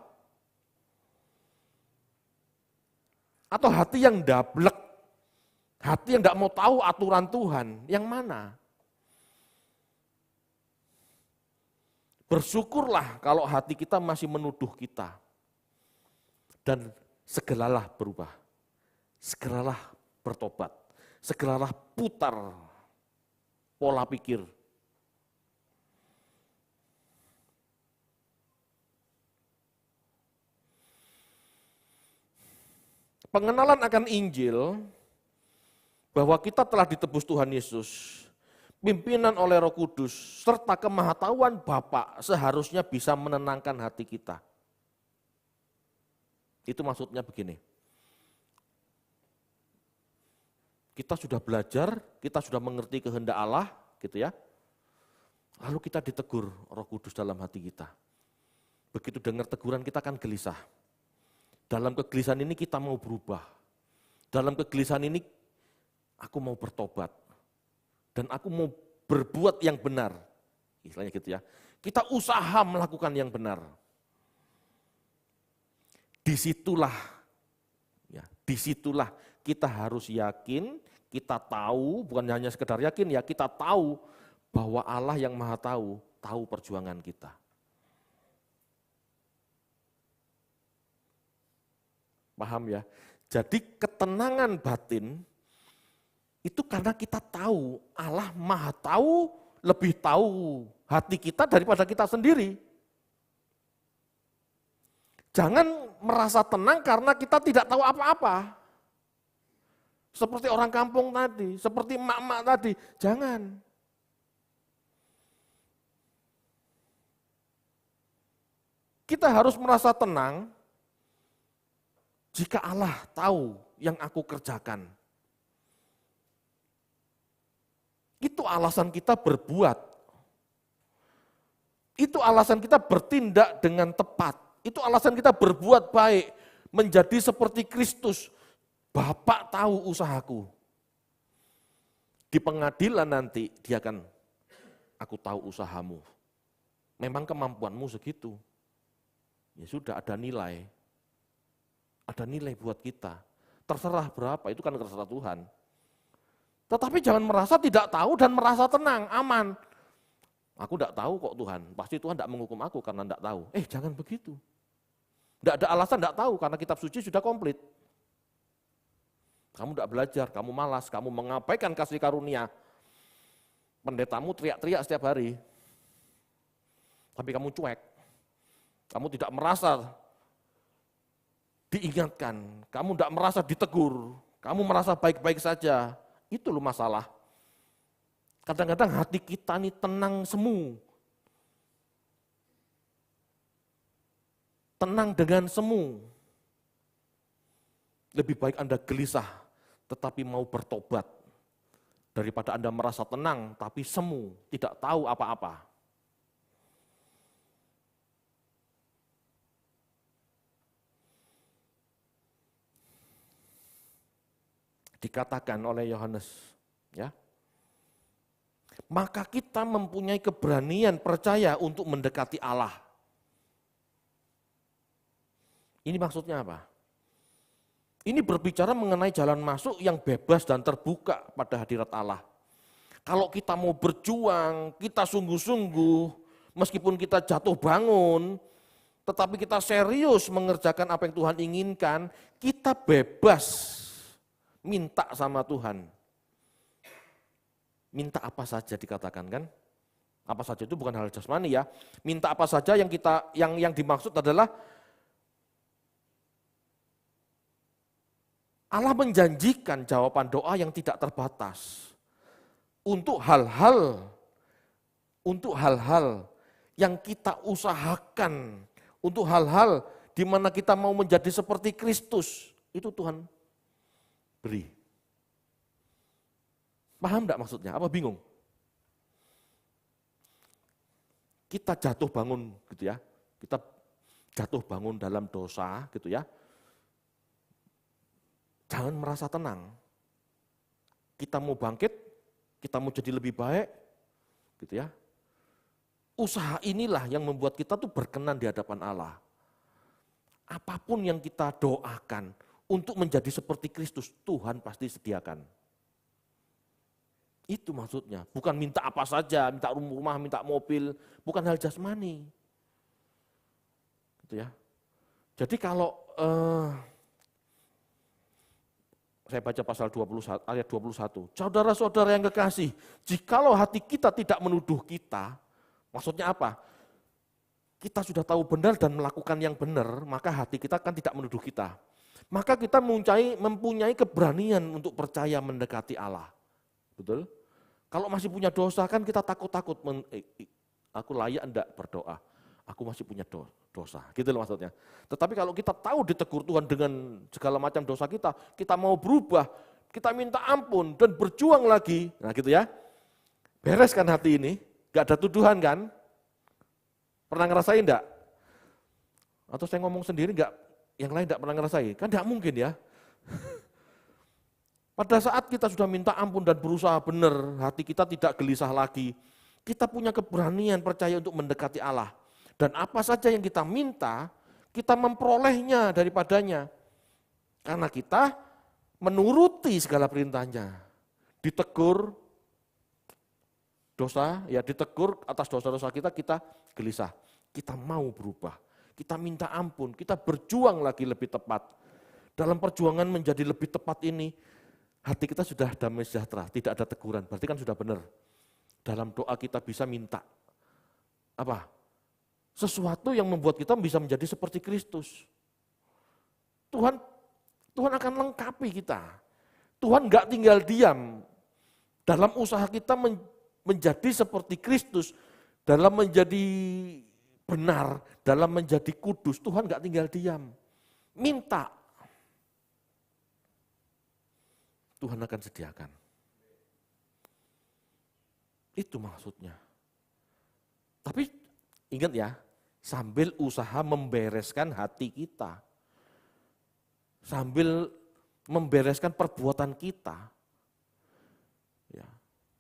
Atau hati yang dablek, Hati yang tidak mau tahu aturan Tuhan, yang mana? Bersyukurlah kalau hati kita masih menuduh kita. Dan segeralah berubah. Segeralah bertobat. Segeralah putar pola pikir. Pengenalan akan Injil, bahwa kita telah ditebus Tuhan Yesus, pimpinan oleh Roh Kudus, serta kemahatauan Bapa seharusnya bisa menenangkan hati kita. Itu maksudnya begini. Kita sudah belajar, kita sudah mengerti kehendak Allah, gitu ya. Lalu kita ditegur Roh Kudus dalam hati kita. Begitu dengar teguran kita akan gelisah. Dalam kegelisahan ini kita mau berubah. Dalam kegelisahan ini aku mau bertobat. Dan aku mau berbuat yang benar. Istilahnya gitu ya. Kita usaha melakukan yang benar. Disitulah kita harus yakin, kita tahu, bukan hanya sekedar yakin ya, kita tahu bahwa Allah yang Maha tahu perjuangan kita. Paham ya? Jadi ketenangan batin itu karena kita tahu Allah Maha tahu, lebih tahu hati kita daripada kita sendiri. Jangan merasa tenang karena kita tidak tahu apa-apa. Seperti orang kampung tadi, seperti emak-emak tadi, jangan. Kita harus merasa tenang jika Allah tahu yang aku kerjakan. Itu alasan kita berbuat. Itu alasan kita bertindak dengan tepat. Itu alasan kita berbuat baik, menjadi seperti Kristus. Bapak tahu usahaku. Di pengadilan nanti dia akan, aku tahu usahamu. Memang kemampuanmu segitu. Ya sudah, ada nilai. Ada nilai buat kita. Terserah berapa, itu kan terserah Tuhan. Tetapi jangan merasa tidak tahu dan merasa tenang, aman. Aku tidak tahu kok Tuhan, pasti Tuhan tidak menghukum aku karena tidak tahu. Jangan begitu. Tidak ada alasan tidak tahu karena kitab suci sudah komplit. Kamu tidak belajar, kamu malas, kamu mengabaikan kasih karunia. Pendetamu teriak-teriak setiap hari. Tapi kamu cuek. Kamu tidak merasa diingatkan, kamu tidak merasa ditegur, kamu merasa baik-baik saja. Itu loh masalah. Kadang-kadang hati kita ini tenang semu. Tenang dengan semu. Lebih baik Anda gelisah tetapi mau bertobat daripada Anda merasa tenang tapi semu, tidak tahu apa-apa. Dikatakan oleh Yohanes, ya. Maka kita mempunyai keberanian percaya untuk mendekati Allah. Ini maksudnya apa? Ini berbicara mengenai jalan masuk yang bebas dan terbuka pada hadirat Allah. Kalau kita mau berjuang, kita sungguh-sungguh, meskipun kita jatuh bangun, tetapi kita serius mengerjakan apa yang Tuhan inginkan, kita bebas minta sama Tuhan. Minta apa saja dikatakan kan? Apa saja itu bukan hal jasmani ya. Minta apa saja yang dimaksud adalah Allah menjanjikan jawaban doa yang tidak terbatas untuk hal-hal yang kita usahakan, untuk hal-hal di mana kita mau menjadi seperti Kristus, itu Tuhan beri. Paham enggak maksudnya? Apa bingung? Kita jatuh bangun gitu ya. Kita jatuh bangun dalam dosa gitu ya. Jangan merasa tenang. Kita mau bangkit, kita mau jadi lebih baik, gitu ya. Usaha inilah yang membuat kita tuh berkenan di hadapan Allah. Apapun yang kita doakan untuk menjadi seperti Kristus, Tuhan pasti sediakan. Itu maksudnya, bukan minta apa saja, minta rumah, minta mobil, bukan hal jasmani. Gitu ya. Jadi kalau saya baca pasal 21, ayat 21, saudara-saudara yang kekasih, jikalau hati kita tidak menuduh kita, maksudnya apa? Kita sudah tahu benar dan melakukan yang benar, maka hati kita kan tidak menuduh kita. Maka kita mempunyai keberanian untuk percaya mendekati Allah. Betul? Kalau masih punya dosa kan kita takut-takut, aku layak enggak berdoa, aku masih punya dosa, gitu loh maksudnya. Tetapi kalau kita tahu ditegur Tuhan dengan segala macam dosa kita mau berubah, kita minta ampun dan berjuang lagi, nah gitu ya. Beres kan hati ini, enggak ada tuduhan kan? Pernah ngerasain enggak? Atau saya ngomong sendiri enggak, yang lain enggak pernah ngerasain? Kan enggak mungkin ya. Pada saat kita sudah minta ampun dan berusaha benar, hati kita tidak gelisah lagi. Kita punya keberanian percaya untuk mendekati Allah. Dan apa saja yang kita minta, kita memperolehnya daripadanya. Karena kita menuruti segala perintahnya. Ditegur dosa, ya ditegur atas dosa-dosa kita gelisah. Kita mau berubah, kita minta ampun, kita berjuang lagi lebih tepat. Dalam perjuangan menjadi lebih tepat ini, hati kita sudah damai sejahtera, tidak ada teguran, berarti kan sudah benar. Dalam doa kita bisa minta apa? Sesuatu yang membuat kita bisa menjadi seperti Kristus. Tuhan akan lengkapi kita. Tuhan enggak tinggal diam dalam usaha kita menjadi seperti Kristus, dalam menjadi benar, dalam menjadi kudus. Tuhan enggak tinggal diam. Minta. Tuhan akan sediakan. Itu maksudnya. Tapi ingat ya, sambil usaha membereskan hati kita. Sambil membereskan perbuatan kita. Ya.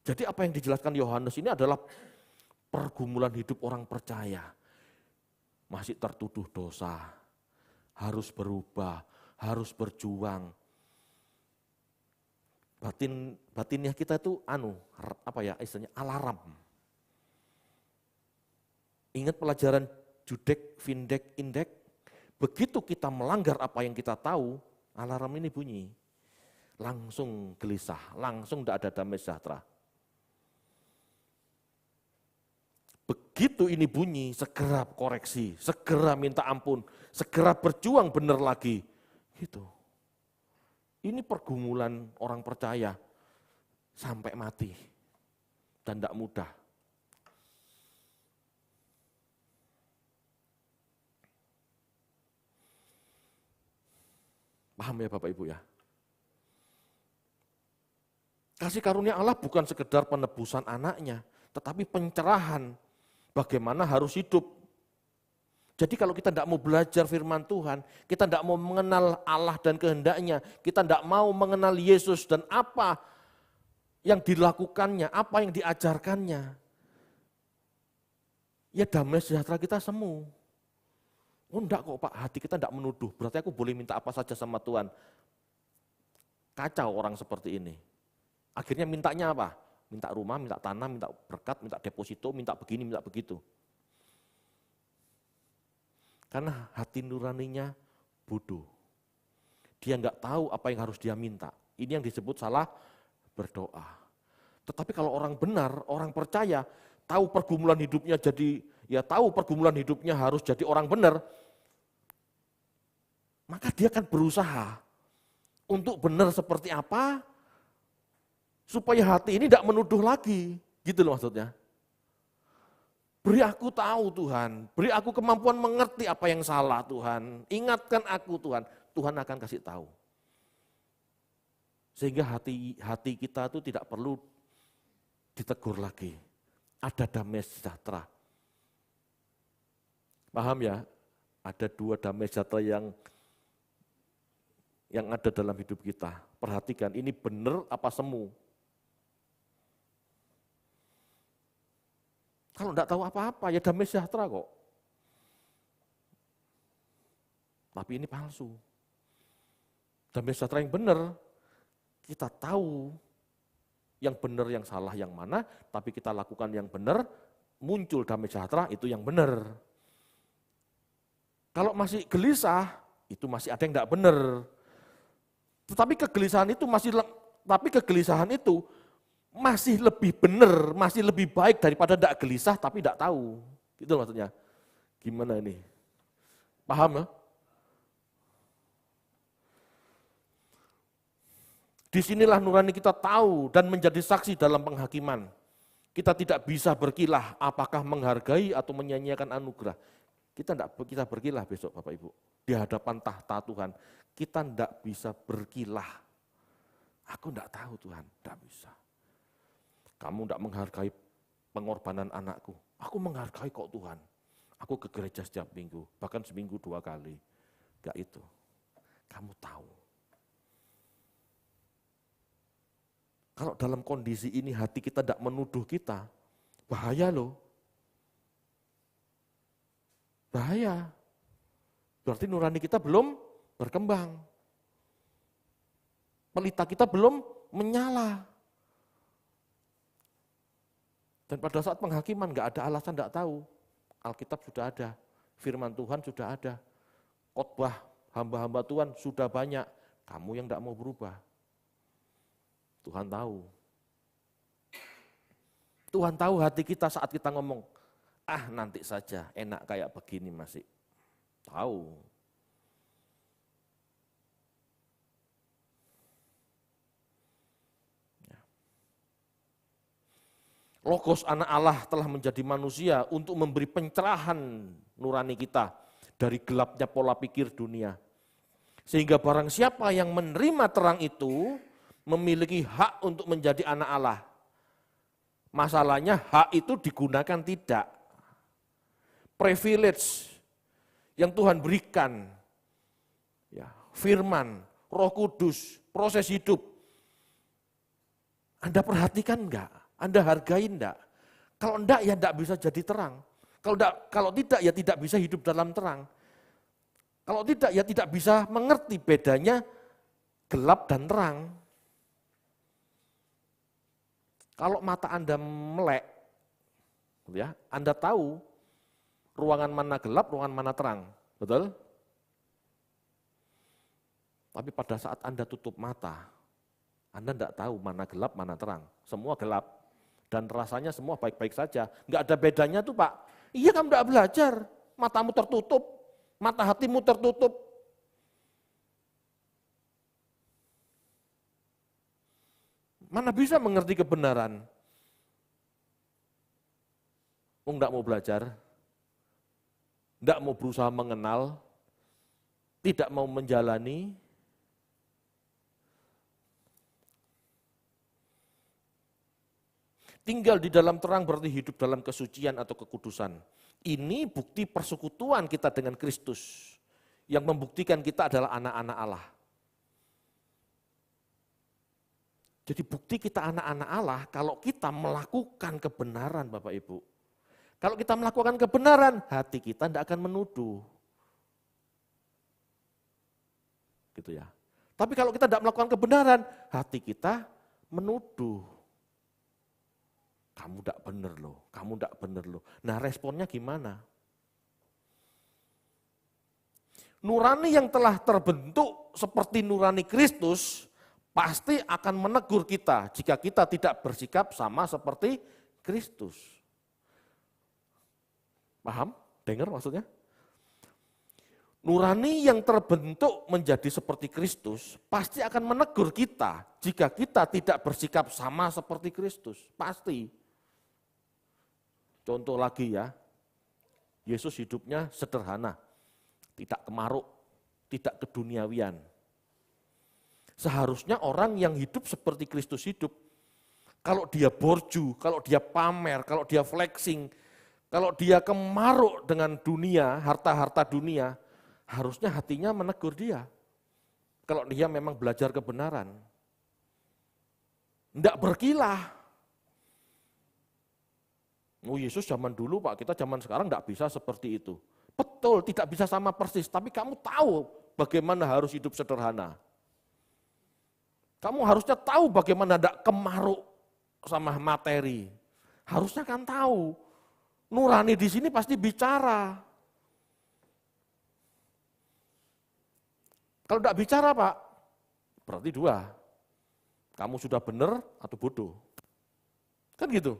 Jadi apa yang dijelaskan Yohanes ini adalah pergumulan hidup orang percaya. Masih tertuduh dosa, harus berubah, harus berjuang. Batinnya kita itu istilahnya alarm. Ingat pelajaran Judek, Vindek, Indek, begitu kita melanggar apa yang kita tahu, alarm ini bunyi. Langsung gelisah, langsung tidak ada damai sejahtera. Begitu ini bunyi, segera koreksi, segera minta ampun, segera berjuang benar lagi. Gitu. Ini pergumulan orang percaya sampai mati dan tidak mudah. Paham ya Bapak Ibu ya? Kasih karunia Allah bukan sekedar penebusan anaknya, tetapi pencerahan bagaimana harus hidup. Jadi kalau kita tidak mau belajar firman Tuhan, kita tidak mau mengenal Allah dan kehendaknya, kita tidak mau mengenal Yesus dan apa yang dilakukannya, apa yang diajarkannya, ya damai sejahtera kita semu. Oh enggak kok Pak, hati kita tidak menuduh, berarti aku boleh minta apa saja sama Tuhan. Kacau orang seperti ini. Akhirnya mintanya apa? Minta rumah, minta tanah, minta berkat, minta deposito, minta begini, minta begitu. Karena hati nuraninya bodoh. Dia enggak tahu apa yang harus dia minta. Ini yang disebut salah berdoa. Tetapi kalau orang benar, orang percaya, tahu pergumulan hidupnya harus jadi orang benar, maka dia akan berusaha untuk benar seperti apa, supaya hati ini tidak menuduh lagi. Gitu loh maksudnya. Beri aku tahu Tuhan, beri aku kemampuan mengerti apa yang salah Tuhan, ingatkan aku Tuhan, Tuhan akan kasih tahu. Sehingga hati kita itu tidak perlu ditegur lagi, ada damai sejahtera. Paham ya? Ada dua damai sejahtera yang ada dalam hidup kita. Perhatikan, ini benar apa semu? Kalau enggak tahu apa-apa, ya damai sejahtera kok. Tapi ini palsu. Damai sejahtera yang benar, kita tahu Yang benar, yang salah, yang mana, tapi kita lakukan yang benar, muncul damai sejahtera, itu yang benar. Kalau masih gelisah, itu masih ada yang tidak benar. Tetapi kegelisahan itu masih lebih benar, masih lebih baik daripada tidak gelisah tapi tidak tahu. Itu maksudnya. Gimana ini? Paham ya? Disinilah nurani kita tahu dan menjadi saksi dalam penghakiman. Kita tidak bisa berkilah apakah menghargai atau menyanyiakan anugerah. Kita berkilah besok Bapak Ibu. Di hadapan tahta Tuhan. Kita tidak bisa berkilah. Aku tidak tahu Tuhan, tidak bisa. Kamu tidak menghargai pengorbanan anakku. Aku menghargai kok Tuhan. Aku ke gereja setiap minggu, bahkan seminggu 2 kali. Enggak itu. Kamu tahu. Kalau dalam kondisi ini hati kita tidak menuduh kita, bahaya loh. Bahaya. Berarti nurani kita belum berkembang. Pelita kita belum menyala. Dan pada saat penghakiman nggak ada alasan nggak tahu. Alkitab sudah ada, firman Tuhan sudah ada, khotbah hamba-hamba Tuhan sudah banyak. Kamu yang nggak mau berubah. Tuhan tahu. Tuhan tahu hati kita saat kita ngomong, nanti saja, enak kayak begini masih. Tahu. Ya. Logos anak Allah telah menjadi manusia untuk memberi pencerahan nurani kita dari gelapnya pola pikir dunia. Sehingga barang siapa yang menerima terang itu, memiliki hak untuk menjadi anak Allah. Masalahnya hak itu digunakan tidak. Privilege yang Tuhan berikan, ya, firman, Roh Kudus, proses hidup. Anda perhatikan enggak? Anda hargai enggak? Kalau enggak ya enggak bisa jadi terang. Kalau tidak ya tidak bisa hidup dalam terang. Kalau tidak ya tidak bisa mengerti bedanya gelap dan terang. Kalau mata Anda melek, ya, Anda tahu ruangan mana gelap, ruangan mana terang, betul? Tapi pada saat Anda tutup mata, Anda tidak tahu mana gelap, mana terang. Semua gelap dan rasanya semua baik-baik saja. Enggak ada bedanya tuh Pak. Iya kamu tidak belajar, matamu tertutup, mata hatimu tertutup. Mana bisa mengerti kebenaran? Enggak mau belajar, enggak mau berusaha mengenal, tidak mau menjalani. Tinggal di dalam terang berarti hidup dalam kesucian atau kekudusan. Ini bukti persekutuan kita dengan Kristus. Yang membuktikan kita adalah anak-anak Allah. Jadi bukti kita anak-anak Allah kalau kita melakukan kebenaran Bapak Ibu. Kalau kita melakukan kebenaran, hati kita tidak akan menuduh. Gitu ya. Tapi kalau kita tidak melakukan kebenaran, hati kita menuduh. Kamu tidak benar loh, kamu tidak benar loh. Nah responnya gimana? Nurani yang telah terbentuk seperti nurani Kristus, pasti akan menegur kita jika kita tidak bersikap sama seperti Kristus. Paham? Dengar maksudnya? Nurani yang terbentuk menjadi seperti Kristus pasti akan menegur kita jika kita tidak bersikap sama seperti Kristus. Pasti. Contoh lagi ya, Yesus hidupnya sederhana, tidak kemaruk, tidak keduniawian. Seharusnya orang yang hidup seperti Kristus hidup, kalau dia borju, kalau dia pamer, kalau dia flexing, kalau dia kemaruk dengan dunia, harta-harta dunia, harusnya hatinya menegur dia. Kalau dia memang belajar kebenaran. Tidak berkilah. Oh Yesus zaman dulu Pak, kita zaman sekarang tidak bisa seperti itu. Betul, tidak bisa sama persis, tapi kamu tahu bagaimana harus hidup sederhana. Kamu harusnya tahu bagaimana tidak kemaruk. sama materi. Harusnya kan tahu. Nurani di sini pasti bicara. Kalau tidak bicara Pak, berarti dua. Kamu sudah benar atau bodoh. Kan gitu.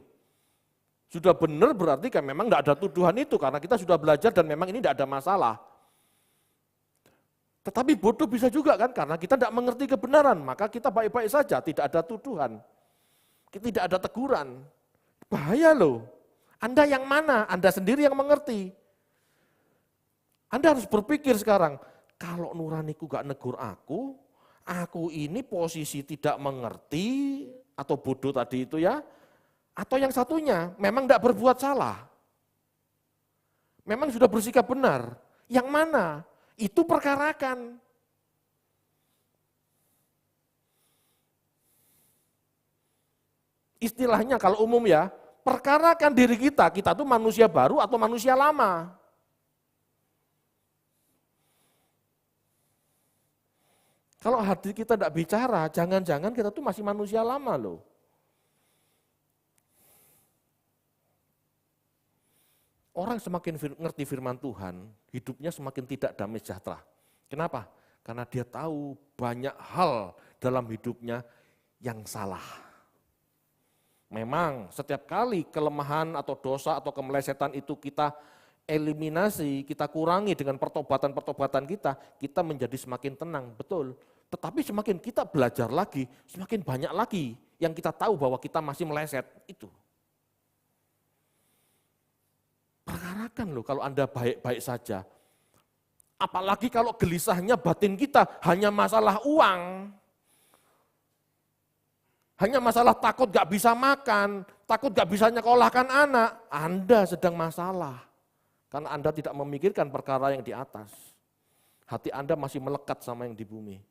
Sudah benar berarti kan memang tidak ada tuduhan itu, karena kita sudah belajar dan memang ini tidak ada masalah. Tetapi bodoh bisa juga kan, karena kita tidak mengerti kebenaran, maka kita baik-baik saja, tidak ada tuduhan. Tidak ada teguran. Bahaya loh. Anda yang mana? Anda sendiri yang mengerti. Anda harus berpikir sekarang, kalau nuraniku gak negur aku ini posisi tidak mengerti, atau bodoh tadi itu ya, atau yang satunya, memang tidak berbuat salah. Memang sudah bersikap benar. Yang mana? Itu perkarakan. Istilahnya kalau umum ya, perkarakan diri kita tuh manusia baru atau manusia lama. Kalau hati kita tidak bicara, jangan-jangan kita tuh masih manusia lama loh. Orang semakin ngerti firman Tuhan, hidupnya semakin tidak damai sejahtera. Kenapa? Karena dia tahu banyak hal dalam hidupnya yang salah. Memang setiap kali kelemahan atau dosa atau kemelesetan itu kita eliminasi, kita kurangi dengan pertobatan-pertobatan kita menjadi semakin tenang, betul. Tetapi semakin kita belajar lagi, semakin banyak lagi yang kita tahu bahwa kita masih meleset, itu. Perkarakan loh kalau Anda baik-baik saja. Apalagi kalau gelisahnya batin kita hanya masalah uang. Hanya masalah takut gak bisa makan, takut gak bisa nyekolahkan anak. Anda sedang masalah. Karena Anda tidak memikirkan perkara yang di atas. Hati Anda masih melekat sama yang di bumi.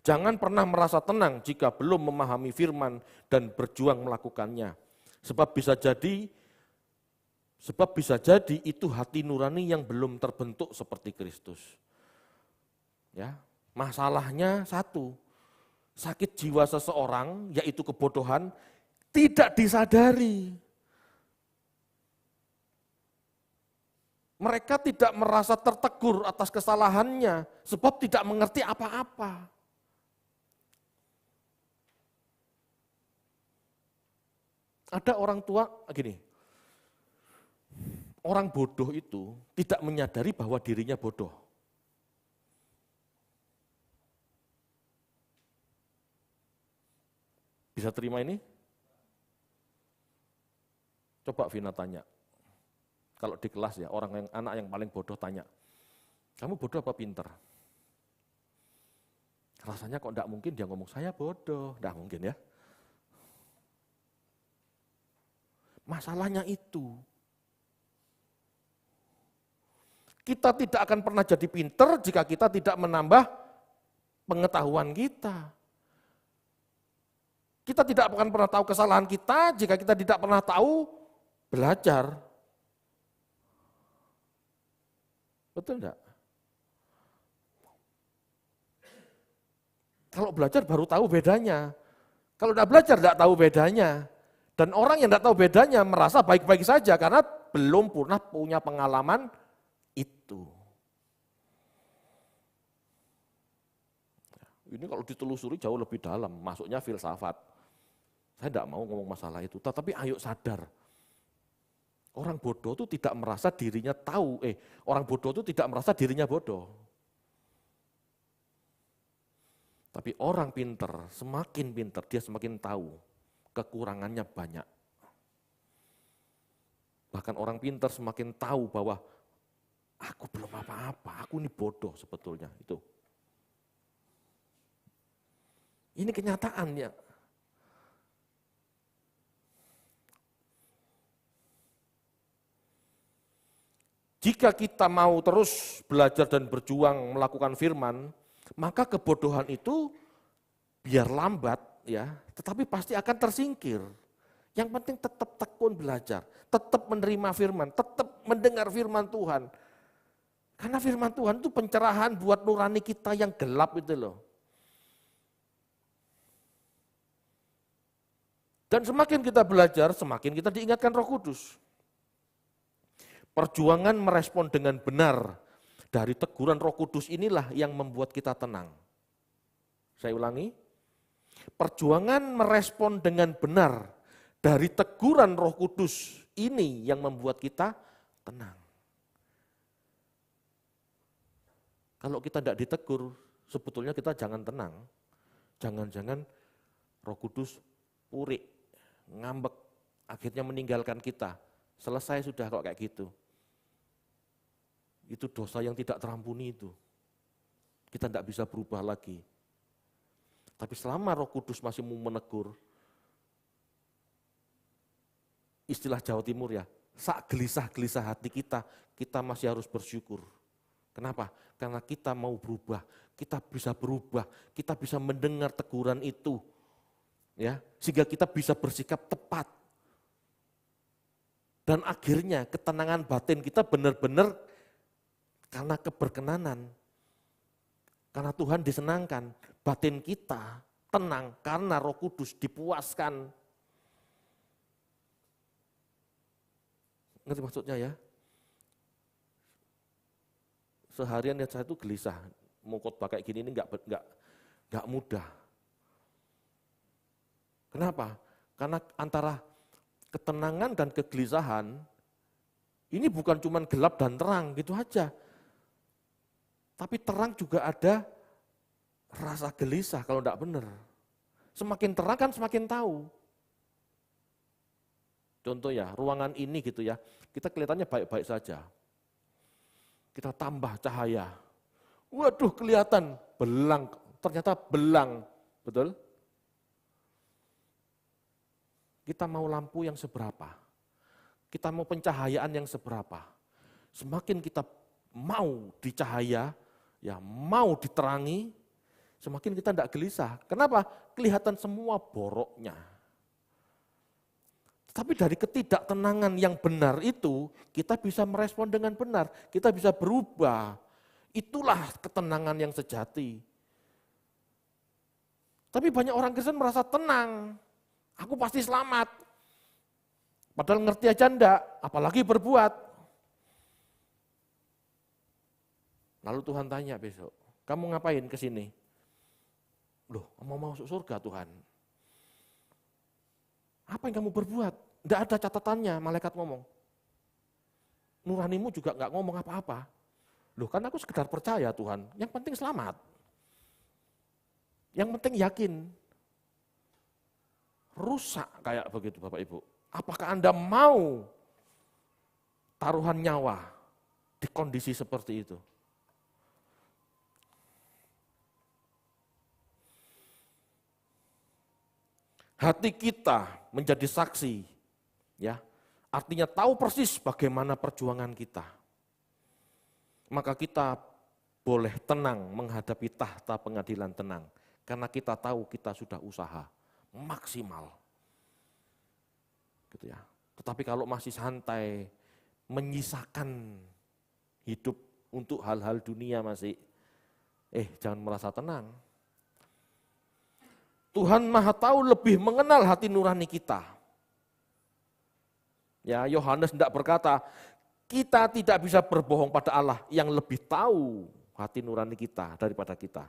Jangan pernah merasa tenang jika belum memahami firman dan berjuang melakukannya. Sebab bisa jadi itu hati nurani yang belum terbentuk seperti Kristus. Ya, masalahnya satu, sakit jiwa seseorang yaitu kebodohan tidak disadari. Mereka tidak merasa tertegur atas kesalahannya sebab tidak mengerti apa-apa. Ada orang tua gini, orang bodoh itu tidak menyadari bahwa dirinya bodoh. Bisa terima ini? Coba Vina tanya. Kalau di kelas ya, anak yang paling bodoh tanya, kamu bodoh apa pinter? Rasanya kok enggak mungkin dia ngomong, saya bodoh. Enggak mungkin ya. Masalahnya itu. Kita tidak akan pernah jadi pinter jika kita tidak menambah pengetahuan kita. Kita tidak akan pernah tahu kesalahan kita jika kita tidak pernah tahu belajar. Betul enggak? Kalau belajar baru tahu bedanya. Kalau enggak belajar enggak tahu bedanya. Dan orang yang enggak tahu bedanya merasa baik-baik saja karena belum pernah punya pengalaman itu. Ini kalau ditelusuri jauh lebih dalam, masuknya filsafat. Saya enggak mau ngomong masalah itu, tetapi ayo sadar. Orang bodoh itu tidak merasa dirinya tahu, orang bodoh itu tidak merasa dirinya bodoh. Tapi orang pinter, semakin pinter, dia semakin tahu kekurangannya banyak. Bahkan orang pinter semakin tahu bahwa aku belum apa-apa, aku ini bodoh sebetulnya. Itu. Ini kenyataannya. Jika kita mau terus belajar dan berjuang melakukan firman, maka kebodohan itu biar lambat ya, tetapi pasti akan tersingkir. Yang penting tetap tekun belajar, tetap menerima firman, tetap mendengar firman Tuhan. Karena firman Tuhan itu pencerahan buat nurani kita yang gelap itu loh. Dan semakin kita belajar, semakin kita diingatkan Roh Kudus. Perjuangan merespon dengan benar dari teguran Roh Kudus inilah yang membuat kita tenang. Saya ulangi, perjuangan merespon dengan benar dari teguran Roh Kudus ini yang membuat kita tenang. Kalau kita tidak ditegur, sebetulnya kita jangan tenang. Jangan-jangan Roh Kudus purik, ngambek, akhirnya meninggalkan kita. Selesai sudah kok kayak gitu. Itu dosa yang tidak terampuni itu. Kita tidak bisa berubah lagi. Tapi selama Roh Kudus masih mau menegur, istilah Jawa Timur ya, sak gelisah-gelisah hati kita, kita masih harus bersyukur. Kenapa? Karena kita mau berubah, kita bisa berubah, kita bisa mendengar teguran itu, ya, sehingga kita bisa bersikap tepat. Dan akhirnya ketenangan batin kita benar-benar karena keberkenanan, karena Tuhan disenangkan, batin kita tenang karena Roh Kudus dipuaskan. Ngerti maksudnya ya? Seharian ya saya itu gelisah, mau khotbah kayak gini ini enggak mudah. Kenapa? Karena antara ketenangan dan kegelisahan ini bukan cuma gelap dan terang gitu aja. Tapi terang juga ada rasa gelisah kalau enggak benar. Semakin terang kan semakin tahu. Contoh ya, ruangan ini gitu ya, kita kelihatannya baik-baik saja. Kita tambah cahaya. Waduh kelihatan belang, ternyata belang, betul? Kita mau lampu yang seberapa? Kita mau pencahayaan yang seberapa? Semakin kita mau dicahaya, ya mau diterangi, semakin kita tidak gelisah. Kenapa? Kelihatan semua boroknya. Tapi dari ketidaktenangan yang benar itu, kita bisa merespon dengan benar, kita bisa berubah. Itulah ketenangan yang sejati. Tapi banyak orang Kristen merasa tenang, aku pasti selamat. Padahal ngerti aja enggak, apalagi berbuat. Lalu Tuhan tanya besok, kamu ngapain ke sini? Loh, mau masuk surga Tuhan. Apa yang kamu berbuat? Tidak ada catatannya, malaikat ngomong. Nuranimu juga nggak ngomong apa-apa. Loh kan aku sekedar percaya Tuhan, yang penting selamat. Yang penting yakin. Rusak kayak begitu Bapak Ibu. Apakah Anda mau taruhan nyawa di kondisi seperti itu? Hati kita menjadi saksi, ya, artinya tahu persis bagaimana perjuangan kita. Maka kita boleh tenang menghadapi tahta pengadilan tenang, karena kita tahu kita sudah usaha maksimal. Gitu ya. Tetapi kalau masih santai, menyisakan hidup untuk hal-hal dunia masih, jangan merasa tenang. Tuhan Maha Tahu lebih mengenal hati nurani kita. Ya, Yohanes tidak berkata, kita tidak bisa berbohong pada Allah yang lebih tahu hati nurani kita daripada kita.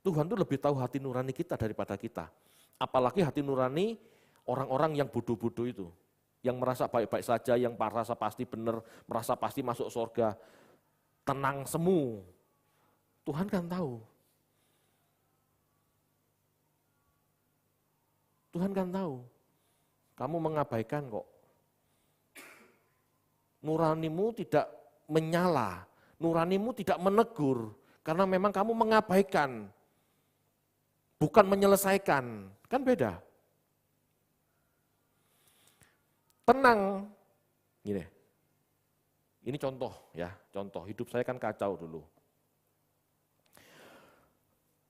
Tuhan itu lebih tahu hati nurani kita daripada kita. Apalagi hati nurani orang-orang yang bodoh-bodoh itu. Yang merasa baik-baik saja, yang merasa pasti benar, merasa pasti masuk surga. Tenang semu. Tuhan kan tahu. Tuhan kan tahu, kamu mengabaikan kok. Nuranimu tidak menyala, nuranimu tidak menegur, karena memang kamu mengabaikan, bukan menyelesaikan, kan beda. Tenang, gini, ini contoh ya, contoh hidup saya kan kacau dulu.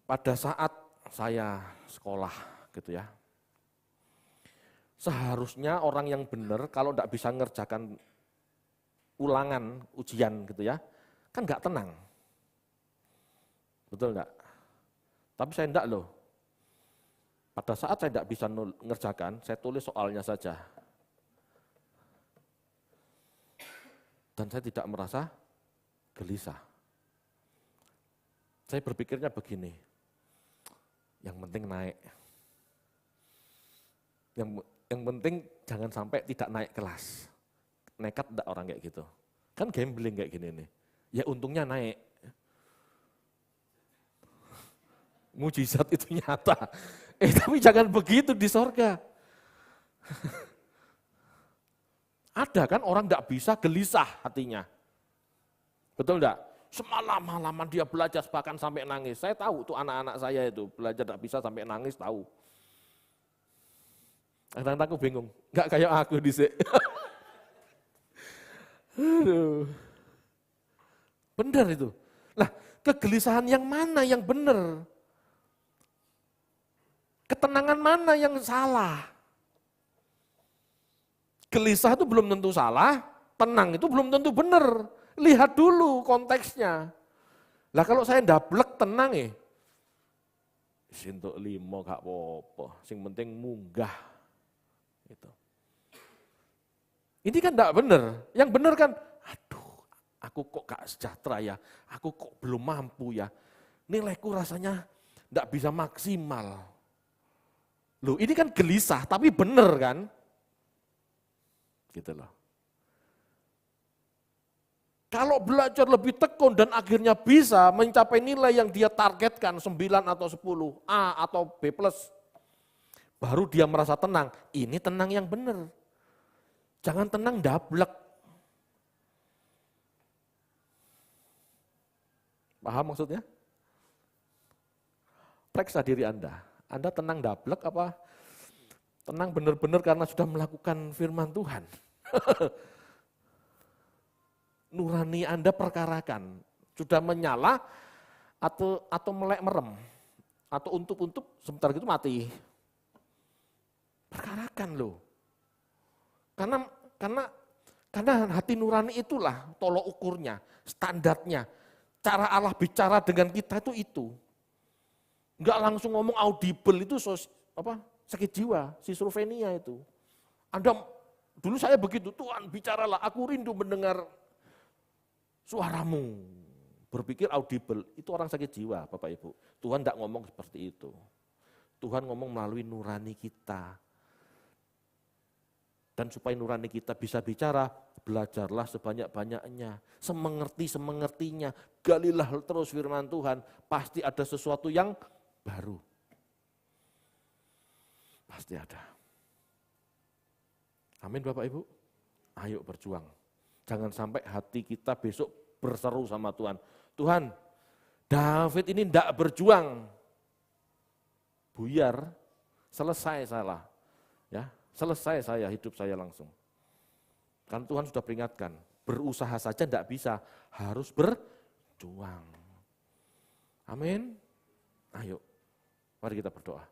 Pada saat saya sekolah gitu ya, seharusnya orang yang benar kalau tidak bisa ngerjakan ulangan, ujian gitu ya, kan nggak tenang. Betul nggak? Tapi saya enggak loh. Pada saat saya tidak bisa ngerjakan, saya tulis soalnya saja. Dan saya tidak merasa gelisah. Saya berpikirnya begini, yang penting naik. Yang penting jangan sampai tidak naik kelas. Nekat enggak orang kayak gitu. Kan gambling kayak gini nih. Ya untungnya naik. Mujizat itu nyata. Tapi jangan begitu di sorga. Ada kan orang enggak bisa gelisah hatinya. Betul enggak? Semalam-malaman dia belajar bahkan sampai nangis. Saya tahu tuh anak-anak saya itu belajar enggak bisa sampai nangis, tahu. Kadang-kadang aku bingung, enggak kayak aku disik. Aduh. Benar itu. Nah, kegelisahan yang mana yang benar? Ketenangan mana yang salah? Gelisah itu belum tentu salah, tenang itu belum tentu benar. Lihat dulu konteksnya. Lah kalau saya ndablek tenang sintuk 5 gak apa-apa, sing penting munggah. Gitu. Ini kan enggak benar. Yang benar kan, aduh, aku kok gak sejahtera ya, aku kok belum mampu ya. Nilaiku rasanya enggak bisa maksimal. Loh, ini kan gelisah, tapi benar kan? Gitu loh. Kalau belajar lebih tekun dan akhirnya bisa mencapai nilai yang dia targetkan 9 atau 10, A atau B+, baru dia merasa tenang. Ini tenang yang benar. Jangan tenang dablek. Paham maksudnya? Periksa diri Anda. Anda tenang dablek apa tenang benar-benar karena sudah melakukan firman Tuhan? Nurani Anda perkarakan, sudah menyala atau melek merem, atau untup-untup sebentar gitu mati. Perkarakan loh. Karena hati nurani itulah tolok ukurnya, standarnya. Cara Allah bicara dengan kita itu. Enggak langsung ngomong audible itu sakit jiwa, schizophrenia itu. Dulu saya begitu, Tuhan bicaralah, aku rindu mendengar suaramu. Berpikir audible, itu orang sakit jiwa Bapak Ibu. Tuhan enggak ngomong seperti itu. Tuhan ngomong melalui nurani kita. Dan supaya nurani kita bisa bicara, belajarlah sebanyak-banyaknya. Semengerti-semengertinya, galilah terus firman Tuhan, pasti ada sesuatu yang baru. Pasti ada. Amin Bapak Ibu. Ayo berjuang. Jangan sampai hati kita besok berseru sama Tuhan. Tuhan, David ini tidak berjuang. Buyar, selesai salah. Ya, selesai hidup saya langsung. Kan Tuhan sudah peringatkan, berusaha saja tidak bisa, harus berjuang. Amin. Ayo, mari kita berdoa.